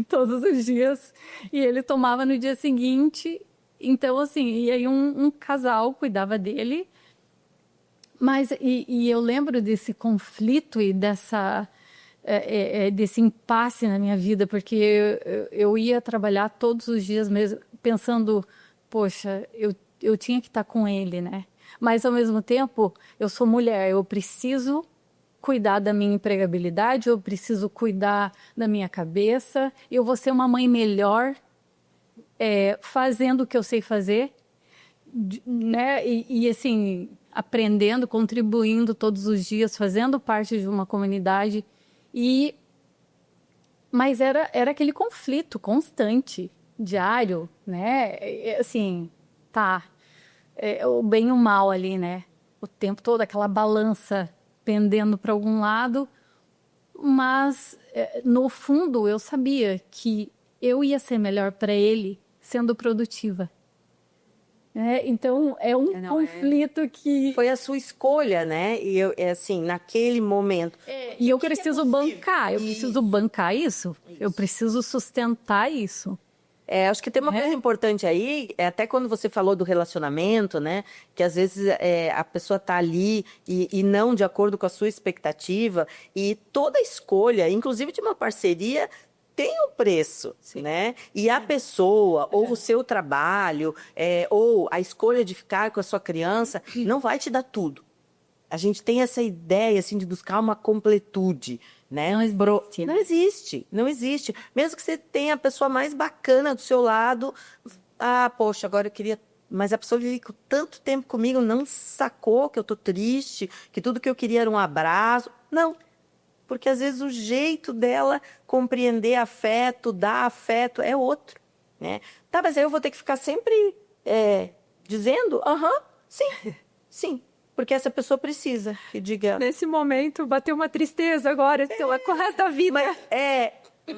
todos os dias, e ele tomava no dia seguinte. Então, assim, e aí um casal cuidava dele, mas e eu lembro desse conflito e desse impasse na minha vida, porque eu ia trabalhar todos os dias mesmo pensando, poxa, eu tinha que estar com ele, né? Mas, ao mesmo tempo, eu sou mulher, eu preciso cuidar da minha empregabilidade, eu preciso cuidar da minha cabeça, eu vou ser uma mãe melhor fazendo o que eu sei fazer, né? E assim, aprendendo, contribuindo todos os dias, fazendo parte de uma comunidade. Mas era aquele conflito constante, diário, né? Assim, o bem e o mal ali, né? O tempo todo, aquela balança pendendo para algum lado, mas no fundo eu sabia que eu ia ser melhor para ele sendo produtiva. Então é um conflito que foi a sua escolha, né? E assim, naquele momento. E eu preciso bancar, preciso bancar isso. Eu preciso sustentar isso. Acho que tem uma coisa importante aí, até quando você falou do relacionamento, né? Que às vezes a pessoa tá ali e não de acordo com a sua expectativa. E toda escolha, inclusive de uma parceria, tem um preço, né? E a pessoa, ou o seu trabalho, ou a escolha de ficar com a sua criança, não vai te dar tudo. A gente tem essa ideia, assim, de buscar uma completude, né? Não existe. Mesmo que você tenha a pessoa mais bacana do seu lado, poxa, agora eu queria... Mas a pessoa vive tanto tempo comigo, não sacou que eu tô triste, que tudo que eu queria era um abraço. Não. Porque, às vezes, o jeito dela compreender afeto, dar afeto, é outro, né? Tá, mas aí eu vou ter que ficar sempre dizendo, sim. Porque essa pessoa precisa que diga... Nesse momento, bateu uma tristeza agora, com o resto da vida.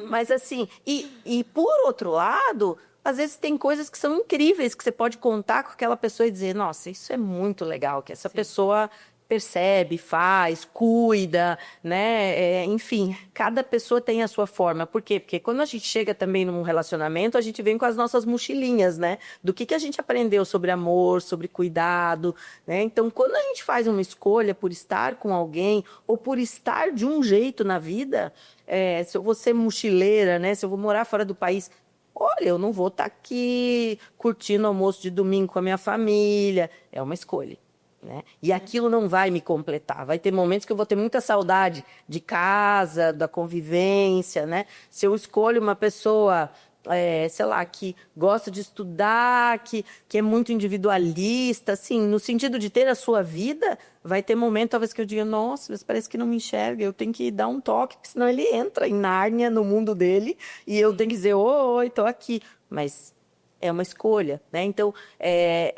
Mas assim, e por outro lado, às vezes tem coisas que são incríveis, que você pode contar com aquela pessoa e dizer, nossa, isso é muito legal, que essa pessoa percebe, faz, cuida, né? Enfim, cada pessoa tem a sua forma. Por quê? Porque quando a gente chega também num relacionamento, a gente vem com as nossas mochilinhas, né? Do que a gente aprendeu sobre amor, sobre cuidado, né? Então, quando a gente faz uma escolha por estar com alguém ou por estar de um jeito na vida, se eu vou ser mochileira, né? Se eu vou morar fora do país, olha, eu não vou estar aqui curtindo almoço de domingo com a minha família. É uma escolha. Né? E aquilo não vai me completar. Vai ter momentos que eu vou ter muita saudade de casa, da convivência, né? Se eu escolho uma pessoa, sei lá, que gosta de estudar, que é muito individualista, assim, no sentido de ter a sua vida, vai ter momento, talvez, que eu diga, nossa, mas parece que não me enxerga, eu tenho que dar um toque, porque senão ele entra em Nárnia, no mundo dele, e eu tenho que dizer, oi, tô aqui. Mas é uma escolha, né? Então,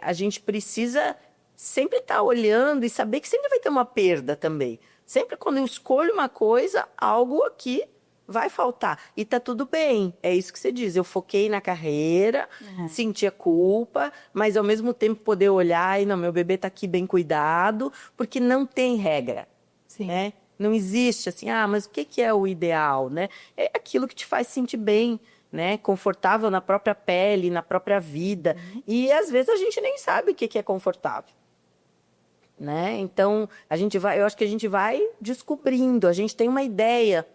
a gente precisa... sempre estar olhando e saber que sempre vai ter uma perda também. Sempre quando eu escolho uma coisa, algo aqui vai faltar. E tá tudo bem, é isso que você diz. Eu foquei na carreira, sentia culpa, mas ao mesmo tempo poder olhar e não, meu bebê tá aqui bem cuidado, porque não tem regra, né? Não existe assim, mas o que é o ideal, né? É aquilo que te faz sentir bem, né? Confortável na própria pele, na própria vida. E às vezes a gente nem sabe o que é confortável. né? Então, eu acho que a gente vai descobrindo, a gente tem uma ideia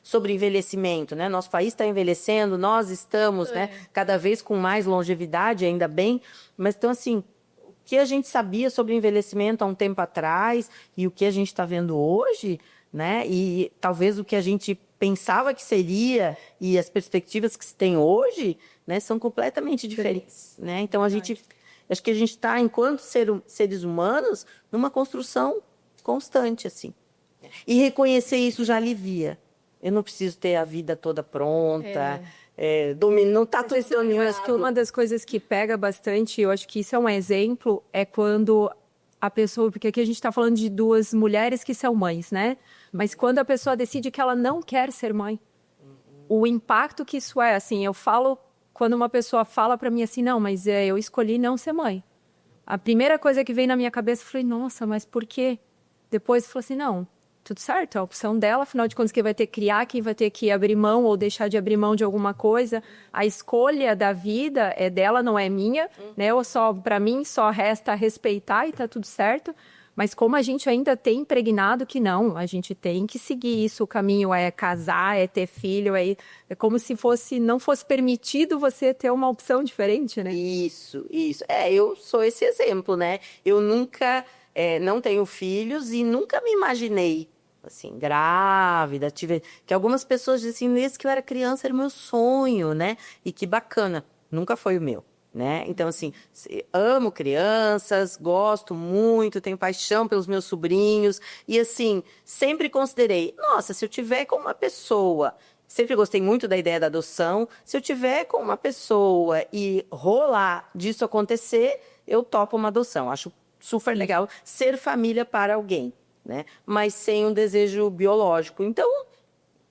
sobre envelhecimento, né? Nosso país está envelhecendo, nós estamos, né, cada vez com mais longevidade, ainda bem, mas então, assim, o que a gente sabia sobre envelhecimento há um tempo atrás e o que a gente está vendo hoje, né? E talvez o que a gente pensava que seria e as perspectivas que se tem hoje, né, são completamente diferentes, né? Então, acho que a gente está, enquanto seres humanos, numa construção constante, assim. E reconhecer isso já alivia. Eu não preciso ter a vida toda pronta, não está tudo dominado. Eu acho que uma das coisas que pega bastante, eu acho que isso é um exemplo, é quando a pessoa... Porque aqui a gente está falando de duas mulheres que são mães, né? Mas quando a pessoa decide que ela não quer ser mãe, o impacto que isso é, assim, eu falo... Quando uma pessoa fala para mim assim, não, mas eu escolhi não ser mãe. A primeira coisa que veio na minha cabeça, eu falei, nossa, mas por quê? Depois eu falei assim, não, tudo certo, é a opção dela, afinal de contas, quem vai ter que criar, quem vai ter que abrir mão ou deixar de abrir mão de alguma coisa. A escolha da vida é dela, não é minha, né? Para mim, só resta respeitar e tá tudo certo. Mas como a gente ainda tem impregnado que não, a gente tem que seguir isso, o caminho é casar, é ter filho, é como se não fosse permitido você ter uma opção diferente, né? Isso. Eu sou esse exemplo, né? Eu nunca, não tenho filhos e nunca me imaginei, assim, grávida. Que algumas pessoas dizem, desde que eu era criança era o meu sonho, né? E que bacana, nunca foi o meu. Né? Então, assim, amo crianças, gosto muito, tenho paixão pelos meus sobrinhos e, assim, sempre considerei, nossa, se eu tiver com uma pessoa, sempre gostei muito da ideia da adoção, se eu tiver com uma pessoa e rolar disso acontecer, eu topo uma adoção. Acho super legal ser família para alguém, né? Mas sem um desejo biológico. Então,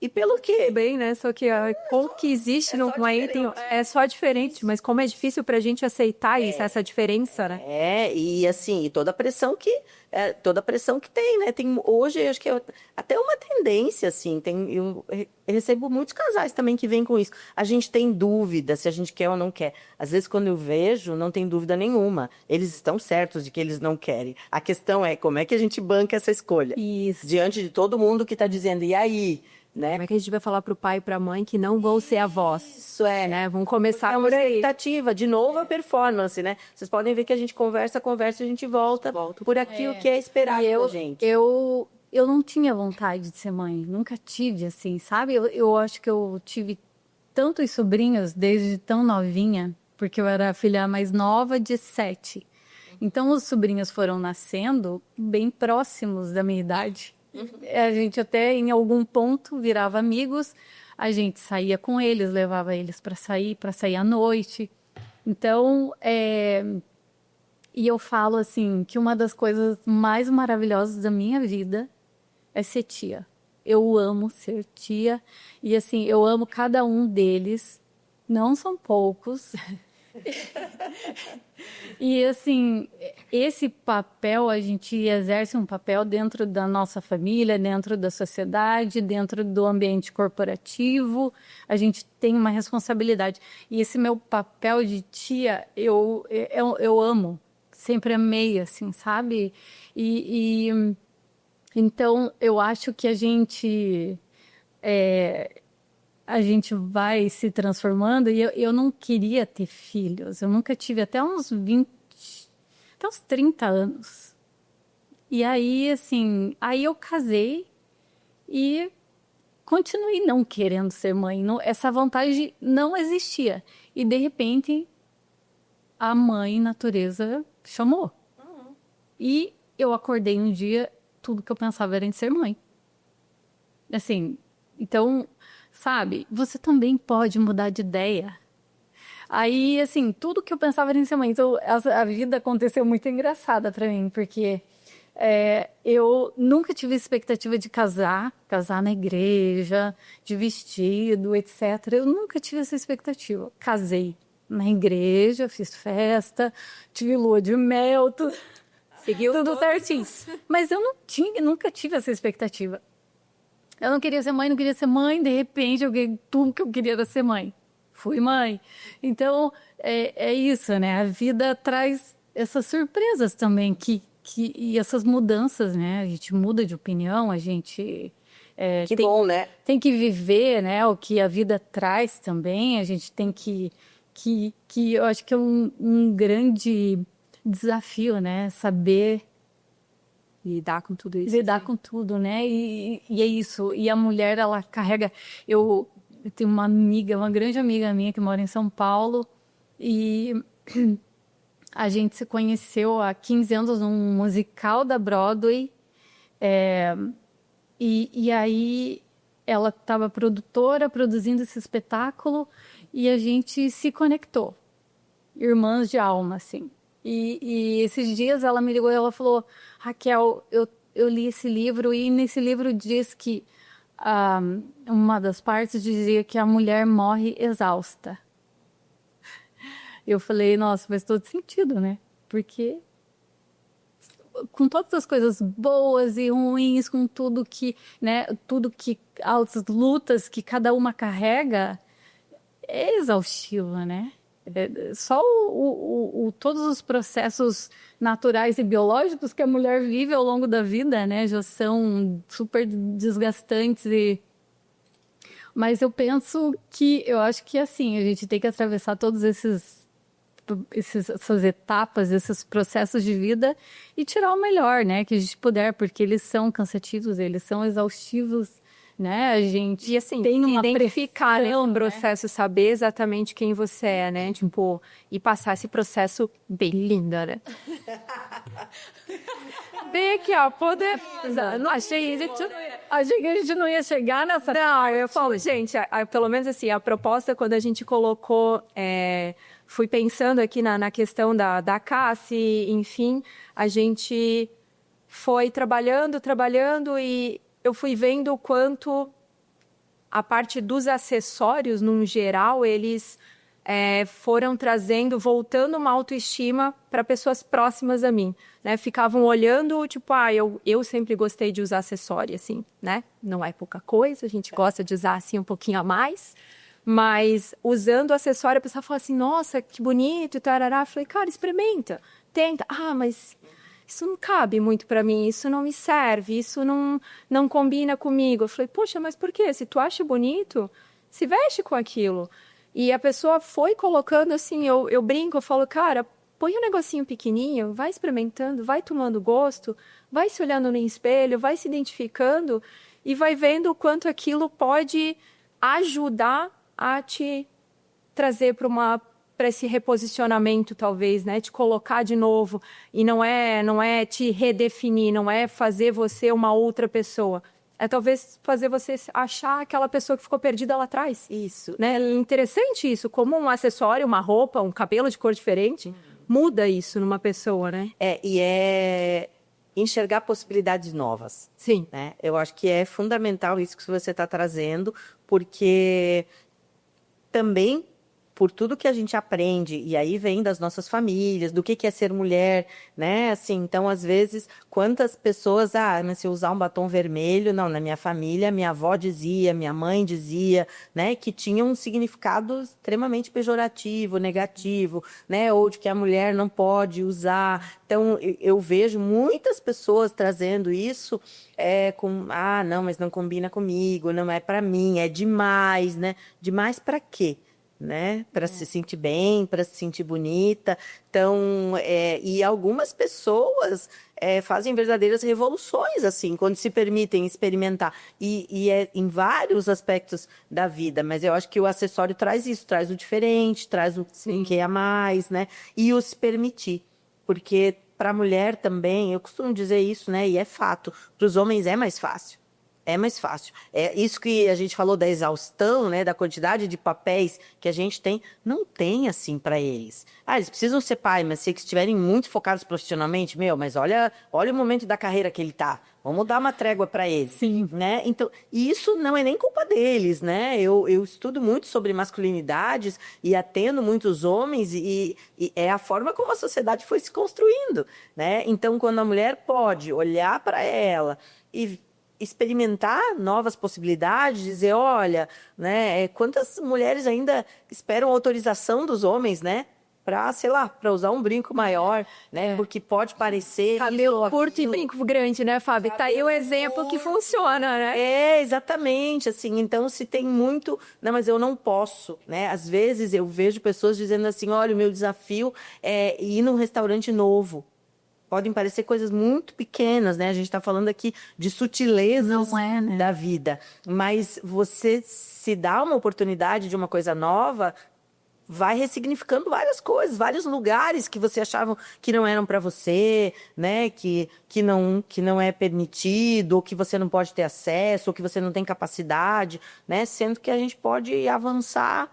e pelo quê? Bem, né? Só que como que existe no país é só diferente, mas como é difícil pra gente aceitar isso, essa diferença, né? E assim, toda a pressão que tem, né? Tem hoje, acho que é até uma tendência, assim, eu recebo muitos casais também que vêm com isso. A gente tem dúvida se a gente quer ou não quer. Às vezes, quando eu vejo, não tem dúvida nenhuma. Eles estão certos de que eles não querem. A questão é como é que a gente banca essa escolha? Isso. Diante de todo mundo que está dizendo, e aí? Né? Como é que a gente vai falar para o pai e para a mãe que não vão ser avós? Isso né? Vamos começar por aí. É uma expectativa, de novo a performance, né? Vocês podem ver que a gente conversa e a gente volta por aquilo que é esperado da gente. Eu não tinha vontade de ser mãe, nunca tive, assim, sabe? Eu acho que eu tive tantos sobrinhos desde tão novinha, porque eu era a filha mais nova de 7. Então, os sobrinhos foram nascendo bem próximos da minha idade. A gente até, em algum ponto, virava amigos, a gente saía com eles, levava eles para sair à noite. Então, e eu falo assim, que uma das coisas mais maravilhosas da minha vida é ser tia. Eu amo ser tia, e assim, eu amo cada um deles, não são poucos. E assim, esse papel, a gente exerce um papel dentro da nossa família, dentro da sociedade, dentro do ambiente corporativo, a gente tem uma responsabilidade. E esse meu papel de tia, eu amo, sempre amei, assim, sabe? Então, eu acho que a gente vai se transformando, e eu não queria ter filhos. Eu nunca tive até uns 30 anos. E aí, assim, eu casei e continuei não querendo ser mãe. Essa vontade não existia. E, de repente, a mãe natureza chamou. E eu acordei um dia, tudo que eu pensava era em ser mãe. Assim, então... Sabe, você também pode mudar de ideia. Aí, assim, tudo que eu pensava era em ser mãe. Então, a vida aconteceu muito engraçada para mim, porque eu nunca tive expectativa de casar na igreja, de vestido, etc. Eu nunca tive essa expectativa. Casei na igreja, fiz festa, tive lua de mel, seguiu tudo certinho. Mas eu nunca tive essa expectativa. Eu não queria ser mãe, de repente, tudo que eu queria era ser mãe. Fui mãe. Então, é isso, né? A vida traz essas surpresas também, que e essas mudanças, né? A gente muda de opinião, a gente Que bom, né? tem que viver, né? O que a vida traz também. A gente tem que eu acho que é um grande desafio, né? Saber Lidar com tudo isso. lidar com tudo, né? E é isso. E a mulher, ela carrega. Eu tenho uma amiga, uma grande amiga minha que mora em São Paulo e a gente se conheceu há 15 anos num musical da Broadway. E aí ela estava produzindo esse espetáculo e a gente se conectou. Irmãs de alma, assim. E esses dias ela me ligou e ela falou: Raquel, eu li esse livro e nesse livro diz que uma das partes dizia que a mulher morre exausta. Eu falei: nossa, faz todo sentido, né? Porque com todas as coisas boas e ruins, com tudo que, né, as lutas que cada uma carrega, é exaustiva, né? Só todos os processos naturais e biológicos que a mulher vive ao longo da vida, né, já são super desgastantes. Mas eu acho que assim, a gente tem que atravessar todos essas etapas, esses processos de vida e tirar o melhor, né, que a gente puder, porque eles são cansativos, eles são exaustivos, né? A gente E assim, tem uma identificar pressão, nesse processo, saber exatamente quem você é, né? Tipo, e passar esse processo bem linda, né? Bem aqui, ó, poderosa. Não achei que a gente não ia chegar nessa. Não, eu falo, gente, pelo menos assim, a proposta, quando a gente colocou, fui pensando aqui na questão da Cassi, enfim, a gente foi trabalhando e eu fui vendo o quanto a parte dos acessórios, num geral, eles foram voltando uma autoestima para pessoas próximas a mim, né? Ficavam olhando, tipo, eu sempre gostei de usar acessório, assim, né? Não é pouca coisa, a gente gosta de usar, assim, um pouquinho a mais, mas usando o acessório, a pessoa fala assim, nossa, que bonito, e tarará. Eu falei, cara, experimenta, tenta. Mas isso não cabe muito para mim, isso não me serve, isso não combina comigo. Eu falei, poxa, mas por quê? Se tu acha bonito, se veste com aquilo. E a pessoa foi colocando assim, eu brinco, eu falo, cara, põe um negocinho pequenininho, vai experimentando, vai tomando gosto, vai se olhando no espelho, vai se identificando e vai vendo o quanto aquilo pode ajudar a te trazer para esse reposicionamento, talvez, né? Te colocar de novo. E não é te redefinir, não é fazer você uma outra pessoa. É talvez fazer você achar aquela pessoa que ficou perdida lá atrás. Isso. Né? Interessante isso, como um acessório, uma roupa, um cabelo de cor diferente, muda isso numa pessoa, né? E é enxergar possibilidades novas. Sim. Né? Eu acho que é fundamental isso que você está trazendo, porque também por tudo que a gente aprende, e aí vem das nossas famílias, do que é ser mulher, né? Assim, então, às vezes, quantas pessoas, mas se eu usar um batom vermelho, não, na minha família, minha avó dizia, minha mãe dizia, né? Que tinha um significado extremamente pejorativo, negativo, né? Ou de que a mulher não pode usar. Então, eu vejo muitas pessoas trazendo isso não, mas não combina comigo, não é para mim, é demais, né? Demais para quê? Né? Para se sentir bem, para se sentir bonita. Então, e algumas pessoas fazem verdadeiras revoluções, assim, quando se permitem experimentar. E é em vários aspectos da vida, mas eu acho que o acessório traz isso, traz o diferente, traz o que é a mais, né? E o se permitir. Porque para a mulher também, eu costumo dizer isso, né? E é fato, para os homens é mais fácil. É mais fácil. É isso que a gente falou da exaustão, né, da quantidade de papéis que a gente tem, não tem assim para eles. Eles precisam ser pai, mas se eles estiverem muito focados profissionalmente, mas olha o momento da carreira que ele tá. Vamos dar uma trégua para eles. Sim. Né? Então, isso não é nem culpa deles, né? Eu estudo muito sobre masculinidades e atendo muitos homens e é a forma como a sociedade foi se construindo, né? Então, quando a mulher pode olhar para ela e experimentar novas possibilidades, dizer, olha, né, quantas mulheres ainda esperam autorização dos homens, né, para, sei lá, para usar um brinco maior, né? Porque pode parecer Cabelo curto e brinco grande, né, Fábio? Tá aí o exemplo que funciona, né? Exatamente, assim, então se tem muito, não, mas eu não posso, né? Às vezes eu vejo pessoas dizendo assim, olha, o meu desafio é ir num restaurante novo. Podem parecer coisas muito pequenas, né? A gente está falando aqui de sutilezas Não é, né? da vida, mas você se dá uma oportunidade de uma coisa nova, vai ressignificando várias coisas, vários lugares que você achava que não eram para você, né? Que não é permitido, ou que você não pode ter acesso, ou que você não tem capacidade, né? Sendo que a gente pode avançar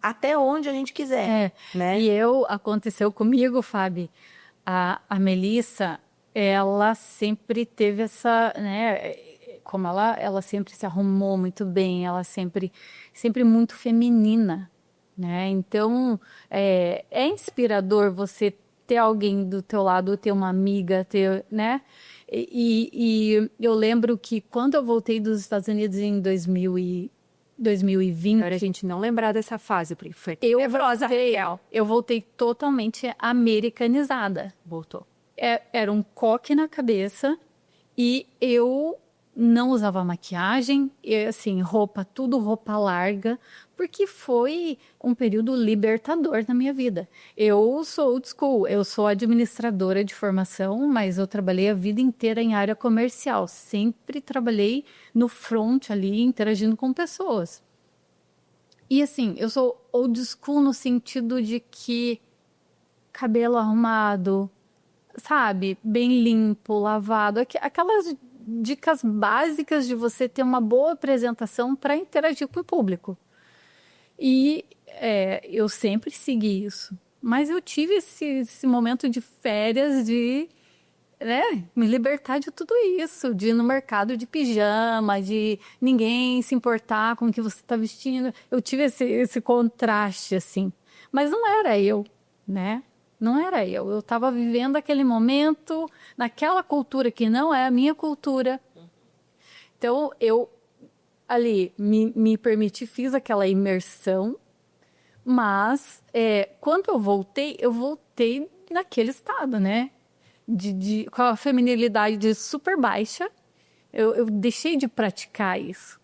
até onde a gente quiser, né? E aconteceu comigo, Fábio. A Melissa, ela sempre teve essa, né? Como ela sempre se arrumou muito bem, ela sempre muito feminina. Né? Então, é inspirador você ter alguém do teu lado, ter uma amiga, né? E eu lembro que quando eu voltei dos Estados Unidos em 2020... Agora a gente não lembrar dessa fase, porque foi eu voltei totalmente americanizada. Voltou. Era um coque na cabeça e eu não usava maquiagem, assim, tudo roupa larga, porque foi um período libertador na minha vida. Eu sou old school, eu sou administradora de formação, mas eu trabalhei a vida inteira em área comercial. Sempre trabalhei no front ali, interagindo com pessoas. E assim, eu sou old school no sentido de que cabelo arrumado, sabe? Bem limpo, lavado, aquelas dicas básicas de você ter uma boa apresentação para interagir com o público. E eu sempre segui isso. Mas eu tive esse momento de férias de, né, me libertar de tudo isso, de ir no mercado de pijama, de ninguém se importar com o que você está vestindo. Eu tive esse contraste, assim. Mas não era eu, né? Não era eu. Eu estava vivendo aquele momento, naquela cultura que não é a minha cultura. Então, eu ali me permiti, fiz aquela imersão, mas quando eu voltei naquele estado, né? Com a feminilidade super baixa. Eu deixei de praticar isso.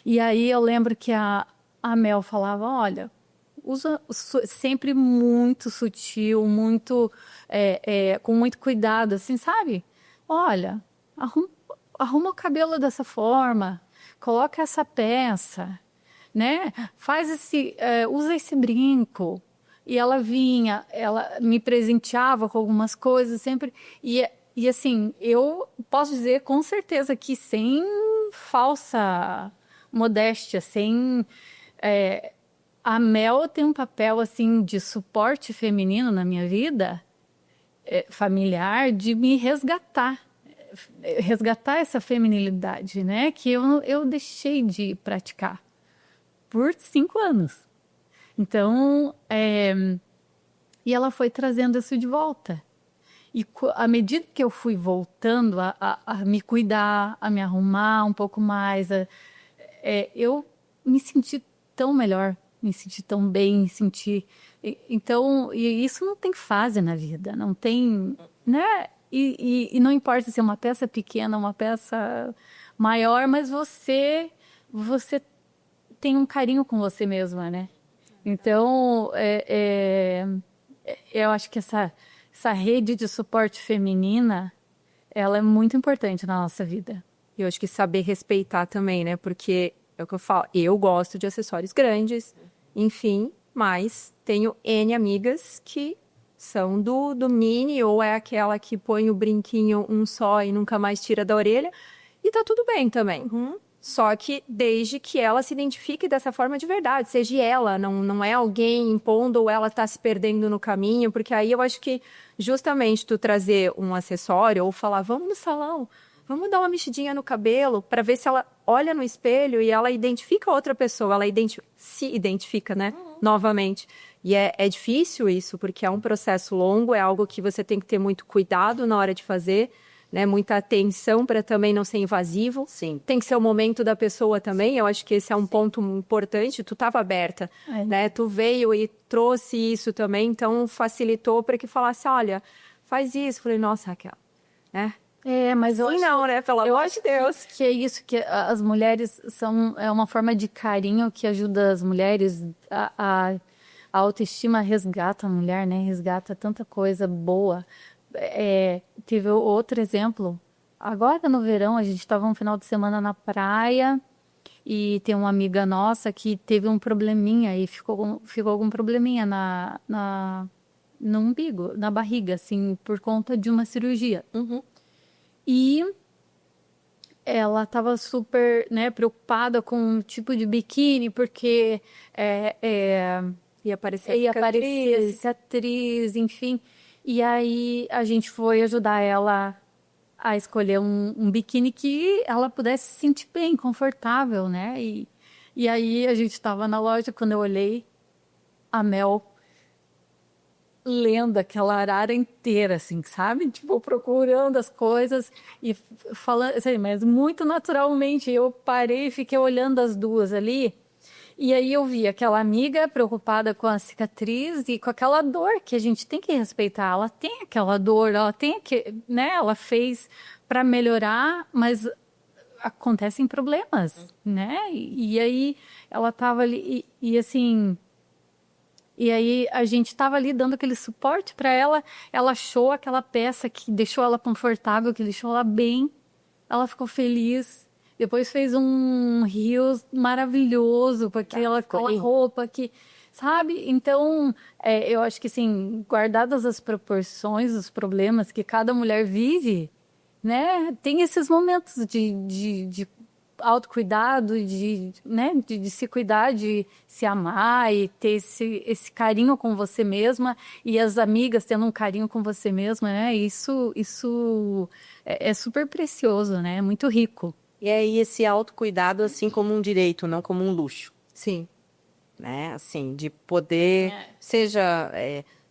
E aí eu lembro que a Mel falava, olha, usa sempre muito sutil, muito com muito cuidado, assim, sabe? Olha, arruma o cabelo dessa forma, coloca essa peça, né? Usa esse brinco. E ela vinha, ela me presenteava com algumas coisas sempre. E assim, eu posso dizer com certeza que sem falsa modéstia, a Mel tem um papel assim de suporte feminino na minha vida, familiar, de me resgatar essa feminilidade, né? Que eu deixei de praticar por 5 anos. Então, e ela foi trazendo isso de volta. E à medida que eu fui voltando a me cuidar, a me arrumar um pouco mais, eu me senti tão melhor, me senti tão bem, me senti... Então, e isso não tem fase na vida, não tem, né? E não importa se é uma peça pequena, uma peça maior, mas você tem um carinho com você mesma, né? Então, eu acho que essa rede de suporte feminina, ela é muito importante na nossa vida. E eu acho que saber respeitar também, né? Porque é o que eu falo, eu gosto de acessórios grandes, enfim, mas tenho N amigas que são do mini, ou é aquela que põe o brinquinho um só e nunca mais tira da orelha, e tá tudo bem também. Só que desde que ela se identifique dessa forma de verdade, seja ela, não é alguém impondo ou ela tá se perdendo no caminho, porque aí eu acho que justamente tu trazer um acessório ou falar, vamos no salão, vamos dar uma mexidinha no cabelo, para ver se ela olha no espelho e ela identifica outra pessoa, ela se identifica, né, novamente. E é difícil isso, porque é um processo longo, é algo que você tem que ter muito cuidado na hora de fazer, né? Muita atenção para também não ser invasivo. Sim. Tem que ser o momento da pessoa também. Eu acho que esse é um ponto importante. Tu estava aberta, né? Tu veio e trouxe isso também, então facilitou para que falasse, olha, faz isso. Falei, nossa, Raquel, né? Mas eu Sim, acho, não, né? Pelo amor de Deus. que é isso, que as mulheres é uma forma de carinho que ajuda as mulheres, a autoestima resgata a mulher, né? Resgata tanta coisa boa. Teve outro exemplo, agora no verão, a gente estava um final de semana na praia e tem uma amiga nossa que teve um probleminha e ficou algum probleminha no umbigo, na barriga, assim, por conta de uma cirurgia. E ela estava super, né, preocupada com o tipo de biquíni, porque Ia aparecer ia aparecer cicatriz, enfim. E aí a gente foi ajudar ela a escolher um biquíni que ela pudesse se sentir bem, confortável, né? E aí a gente estava na loja, quando eu olhei, a Mel lendo aquela arara inteira, assim, sabe? Tipo, procurando as coisas e falando, assim, mas muito naturalmente. Eu parei e fiquei olhando as duas ali. E aí eu vi aquela amiga preocupada com a cicatriz e com aquela dor que a gente tem que respeitar. Ela tem aquela dor, ela tem que, né? Ela fez para melhorar, mas acontecem problemas, né? E aí ela estava ali e assim. E aí a gente estava ali dando aquele suporte para ela. Ela achou aquela peça que deixou ela confortável, que deixou ela bem. Ela ficou feliz. Depois fez um rios maravilhoso com aquela roupa que, sabe? Então, eu acho que assim, guardadas as proporções, os problemas que cada mulher vive, né? Tem esses momentos de autocuidado, né, de se cuidar, de se amar e ter esse carinho com você mesma e as amigas tendo um carinho com você mesma, né? Isso é super precioso, né? É muito rico. E aí esse autocuidado assim como um direito, não como um luxo. Sim. Né? Assim, de poder, seja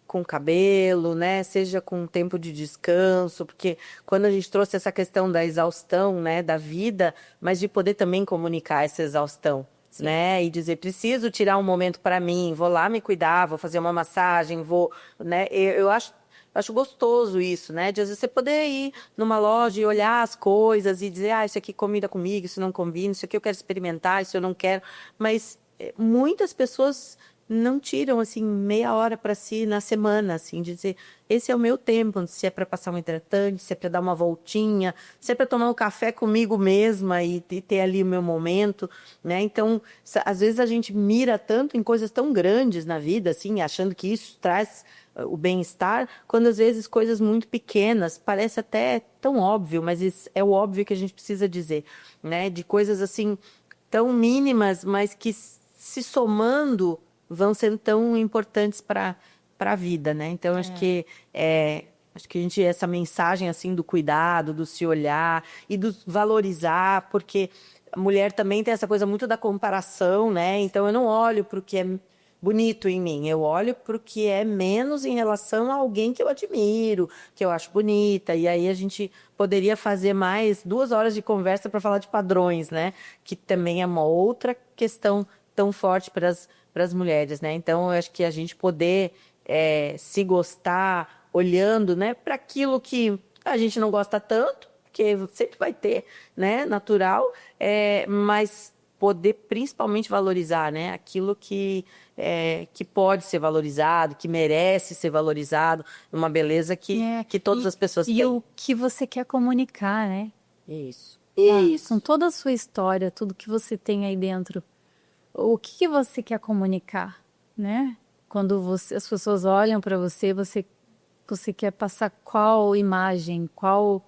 com cabelo, né? Seja com tempo de descanso, porque quando a gente trouxe essa questão da exaustão, né, da vida, mas de poder também comunicar essa exaustão, né? E dizer, preciso tirar um momento para mim, vou lá me cuidar, vou fazer uma massagem, né? Eu acho gostoso isso, né? De às vezes você poder ir numa loja e olhar as coisas e dizer, isso aqui combina comigo, isso não combina, isso aqui eu quero experimentar, isso eu não quero, mas muitas pessoas não tiram assim meia hora para si na semana, assim, de dizer, esse é o meu tempo, se é para passar um hidratante, se é para dar uma voltinha, se é para tomar um café comigo mesma e ter ali o meu momento, né? Então, às vezes a gente mira tanto em coisas tão grandes na vida, assim, achando que isso traz o bem-estar, quando às vezes coisas muito pequenas, parece até tão óbvio, mas isso é o óbvio que a gente precisa dizer, né? De coisas assim tão mínimas, mas que se somando vão sendo tão importantes para a vida, né? Então acho que a gente essa mensagem assim do cuidado, do se olhar e do valorizar, porque a mulher também tem essa coisa muito da comparação, né? Então eu não olho para o que é bonito em mim, eu olho para o que é menos em relação a alguém que eu admiro, que eu acho bonita, e aí a gente poderia fazer mais 2 horas de conversa para falar de padrões, né? Que também é uma outra questão tão forte para as mulheres, né? Então, eu acho que a gente poder se gostar olhando, né, para aquilo que a gente não gosta tanto, porque sempre vai ter, né, natural, mas poder principalmente valorizar, né, aquilo que pode ser valorizado, que merece ser valorizado, uma beleza que todas as pessoas têm. E o que você quer comunicar, né? Isso. Com toda a sua história, tudo que você tem aí dentro. O que você quer comunicar, né? Quando as pessoas olham para você, você quer passar qual imagem, qual,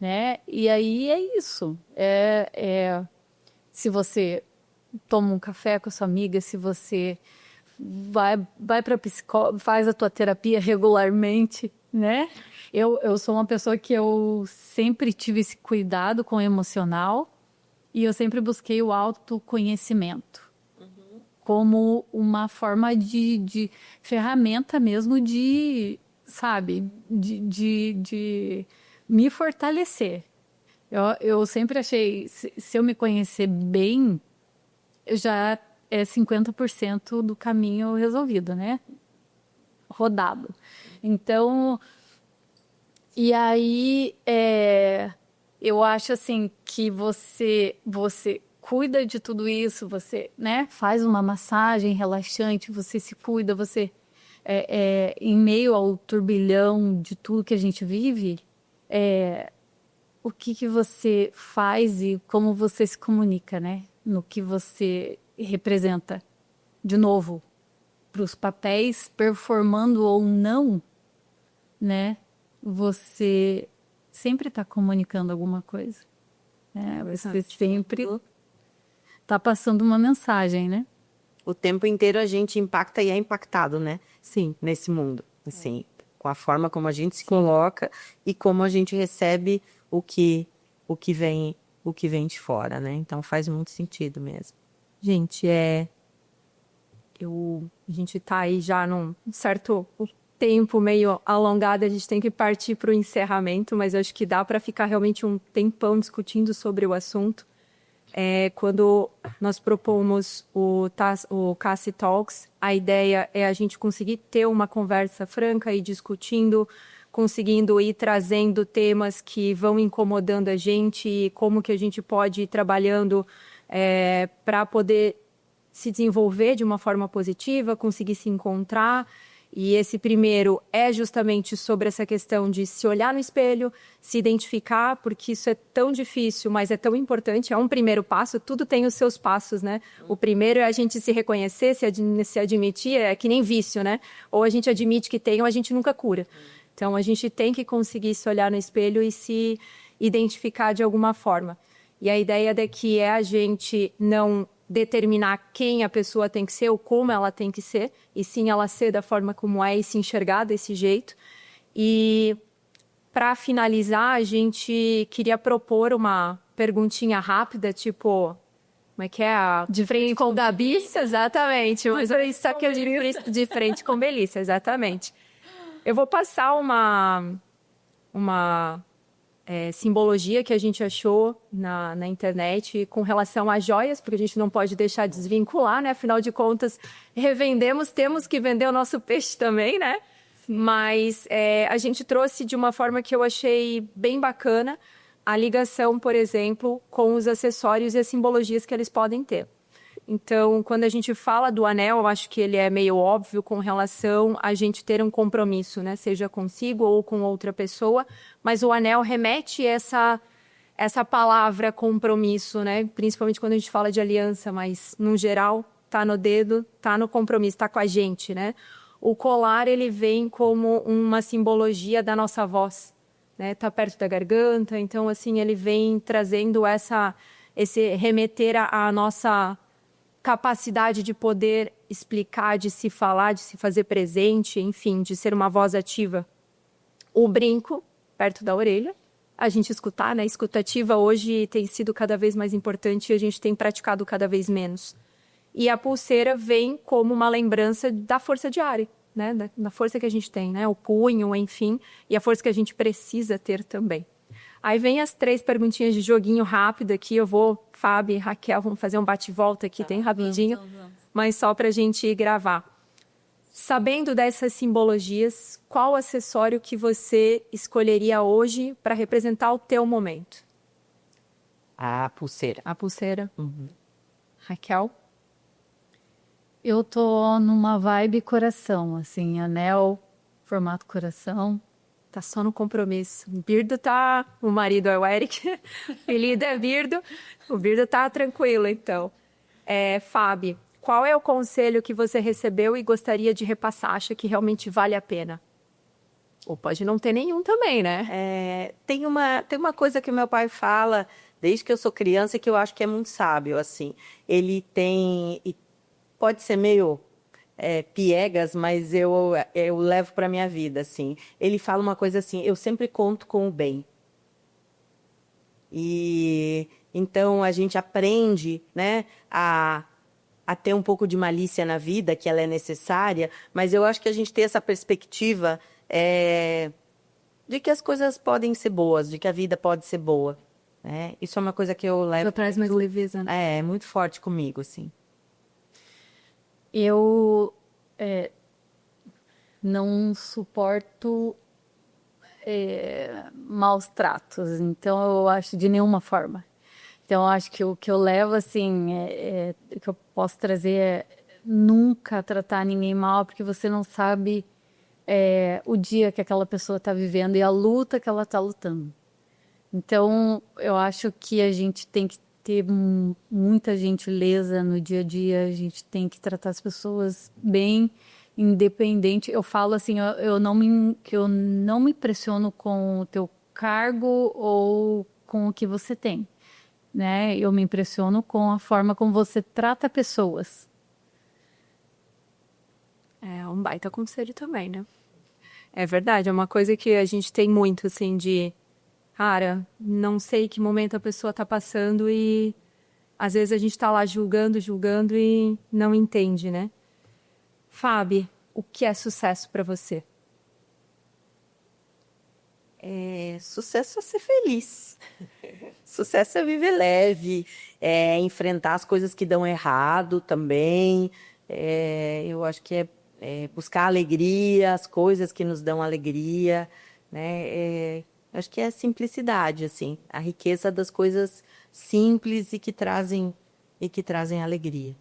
né? E aí é isso. Se você toma um café com a sua amiga, se você vai para psicólogo, faz a tua terapia regularmente, né? Eu sou uma pessoa que eu sempre tive esse cuidado com o emocional e eu sempre busquei o autoconhecimento como uma forma de ferramenta mesmo de, sabe, de me fortalecer. Eu sempre achei, se eu me conhecer bem, já é 50% do caminho resolvido, né? Rodado. Então, e aí, eu acho assim que você cuida de tudo isso, você, né, faz uma massagem relaxante, você se cuida, você em meio ao turbilhão de tudo que a gente vive, o que você faz e como você se comunica, né? No que você representa, de novo, para os papéis, performando ou não, né? Você sempre está comunicando alguma coisa, né? Você sempre está passando uma mensagem, né? O tempo inteiro a gente impacta e é impactado, né? Sim, nesse mundo, assim, com a forma como a gente se coloca e como a gente recebe o que vem de fora, né? Então faz muito sentido mesmo. Gente, a gente tá aí já num certo tempo meio alongado, a gente tem que partir para o encerramento, mas acho que dá para ficar realmente um tempão discutindo sobre o assunto. Quando nós propomos o Cassie Talks, a ideia é a gente conseguir ter uma conversa franca e discutindo, conseguindo ir trazendo temas que vão incomodando a gente e como que a gente pode ir trabalhando para poder se desenvolver de uma forma positiva, conseguir se encontrar. E esse primeiro é justamente sobre essa questão de se olhar no espelho, se identificar, porque isso é tão difícil, mas é tão importante, é um primeiro passo, tudo tem os seus passos, né? O primeiro é a gente se reconhecer, se admitir, é que nem vício, né? Ou a gente admite que tem ou a gente nunca cura. Então, a gente tem que conseguir se olhar no espelho e se identificar de alguma forma. E a ideia daqui é a gente não determinar quem a pessoa tem que ser ou como ela tem que ser, e sim ela ser da forma como é e se enxergar desse jeito. E para finalizar, a gente queria propor uma perguntinha rápida, tipo, como é que é? De frente com Gabi? Exatamente, mas só que eu de frente com Belissa, exatamente. Eu vou passar uma simbologia que a gente achou na internet com relação às joias, porque a gente não pode deixar de desvincular, né? Afinal de contas, revendemos, temos que vender o nosso peixe também, né? Mas a gente trouxe de uma forma que eu achei bem bacana a ligação, por exemplo, com os acessórios e as simbologias que eles podem ter. Então, quando a gente fala do anel, eu acho que ele é meio óbvio com relação a gente ter um compromisso, né? Seja consigo ou com outra pessoa, mas o anel remete essa palavra compromisso, né? Principalmente quando a gente fala de aliança, mas no geral tá no dedo, tá no compromisso, tá com a gente, né? O colar, ele vem como uma simbologia da nossa voz, né? Tá perto da garganta, então assim, ele vem trazendo esse remeter à nossa capacidade de poder explicar, de se falar, de se fazer presente, enfim, de ser uma voz ativa. O brinco, perto da orelha, a gente escutar, né? Escutativa hoje tem sido cada vez mais importante e a gente tem praticado cada vez menos. E a pulseira vem como uma lembrança da força diária, né? Da força que a gente tem, né? O punho, enfim, e a força que a gente precisa ter também. Aí vem as 3 perguntinhas de joguinho rápido aqui. Eu vou, Fábio e Raquel, vamos fazer um bate-volta aqui, tem rapidinho, mas só para a gente gravar. Sabendo dessas simbologias, qual acessório que você escolheria hoje para representar o teu momento? A pulseira. A pulseira. Raquel? Eu tô numa vibe coração, assim, anel, formato coração. Tá só no compromisso. O Birdo tá... O marido é o Eric. O apelido é Birdo. O Birdo tá tranquilo, então. Fábio, qual é o conselho que você recebeu e gostaria de repassar? Acha que realmente vale a pena? Ou pode não ter nenhum também, né? Tem uma coisa que meu pai fala, desde que eu sou criança, que eu acho que é muito sábio, assim. Ele tem... Pode ser meio... piegas, mas eu levo para minha vida, assim. Ele fala uma coisa assim, eu sempre conto com o bem. E então a gente aprende, né, a ter um pouco de malícia na vida, que ela é necessária, mas eu acho que a gente ter essa perspectiva de que as coisas podem ser boas, de que a vida pode ser boa, né? Isso é uma coisa que eu levo... Traz mais leveza, né? É muito forte comigo, assim. Eu não suporto maus tratos, então eu acho de nenhuma forma. Então eu acho que o que eu levo, assim, o que eu posso trazer é nunca tratar ninguém mal, porque você não sabe o dia que aquela pessoa está vivendo e a luta que ela está lutando. Então eu acho que a gente tem que ter muita gentileza no dia a dia, a gente tem que tratar as pessoas bem, independente. Eu falo assim, que eu não me impressiono com o teu cargo ou com o que você tem, né? Eu me impressiono com a forma como você trata pessoas. É um baita conselho também, né? É verdade, é uma coisa que a gente tem muito, assim, de... Cara, não sei que momento a pessoa tá passando e... Às vezes a gente tá lá julgando e não entende, né? Fábio, o que é sucesso para você? Sucesso é ser feliz. Sucesso é viver leve, é enfrentar as coisas que dão errado também. Eu acho que é buscar alegria, as coisas que nos dão alegria, né? Acho que é simplicidade, assim, a riqueza das coisas simples e que trazem alegria.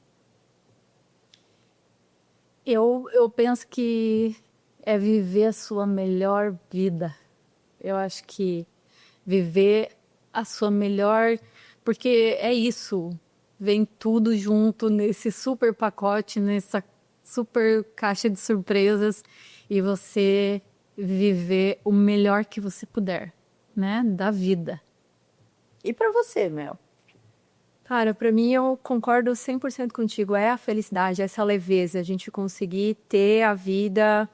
Eu penso que é viver a sua melhor vida. Eu acho que viver a sua melhor... Porque é isso, vem tudo junto nesse super pacote, nessa super caixa de surpresas, e você viver o melhor que você puder, né, da vida. E para você, Mel? Cara, para mim eu concordo 100% contigo, é a felicidade, essa leveza, a gente conseguir ter a vida,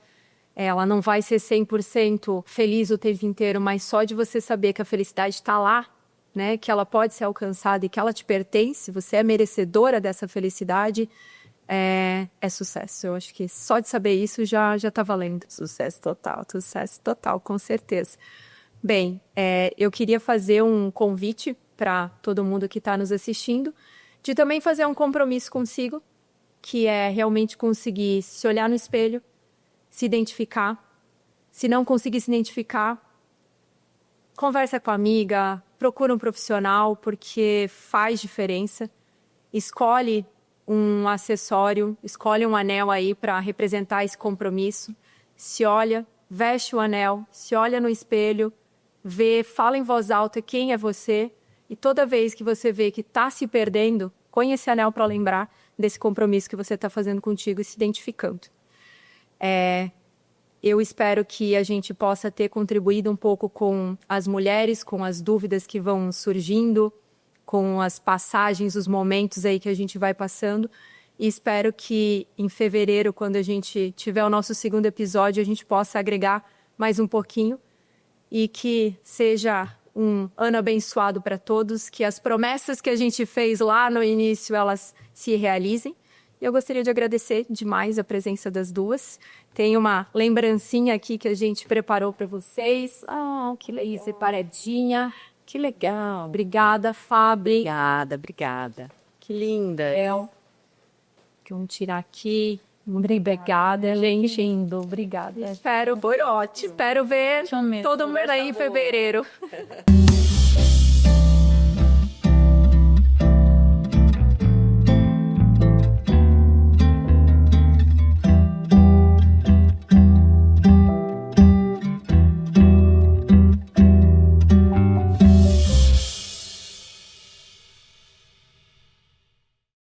ela não vai ser 100% feliz o tempo inteiro, mas só de você saber que a felicidade está lá, né, que ela pode ser alcançada e que ela te pertence, você é merecedora dessa felicidade, é sucesso. Eu acho que só de saber isso já tá valendo. Sucesso total, com certeza. Bem, eu queria fazer um convite para todo mundo que está nos assistindo, de também fazer um compromisso consigo, que é realmente conseguir se olhar no espelho, se identificar. Se não conseguir se identificar, conversa com a amiga, procura um profissional, porque faz diferença. Escolhe um acessório, escolhe um anel aí para representar esse compromisso. Se olha, veste o anel, se olha no espelho, vê, fala em voz alta quem é você. E toda vez que você vê que está se perdendo, põe esse anel para lembrar desse compromisso que você está fazendo contigo e se identificando. Eu espero que a gente possa ter contribuído um pouco com as mulheres, com as dúvidas que vão surgindo, com as passagens, os momentos aí que a gente vai passando. E espero que em fevereiro, quando a gente tiver o nosso segundo episódio, a gente possa agregar mais um pouquinho e que seja um ano abençoado para todos, que as promessas que a gente fez lá no início, elas se realizem. E eu gostaria de agradecer demais a presença das duas. Tem uma lembrancinha aqui que a gente preparou para vocês. Que legal. Separadinha. Que legal. Obrigada, Fábio. Obrigada. Que linda. Vamos tirar aqui. Obrigada, gente. Obrigada. Foi ótimo. Espero ver todo mundo aí em fevereiro.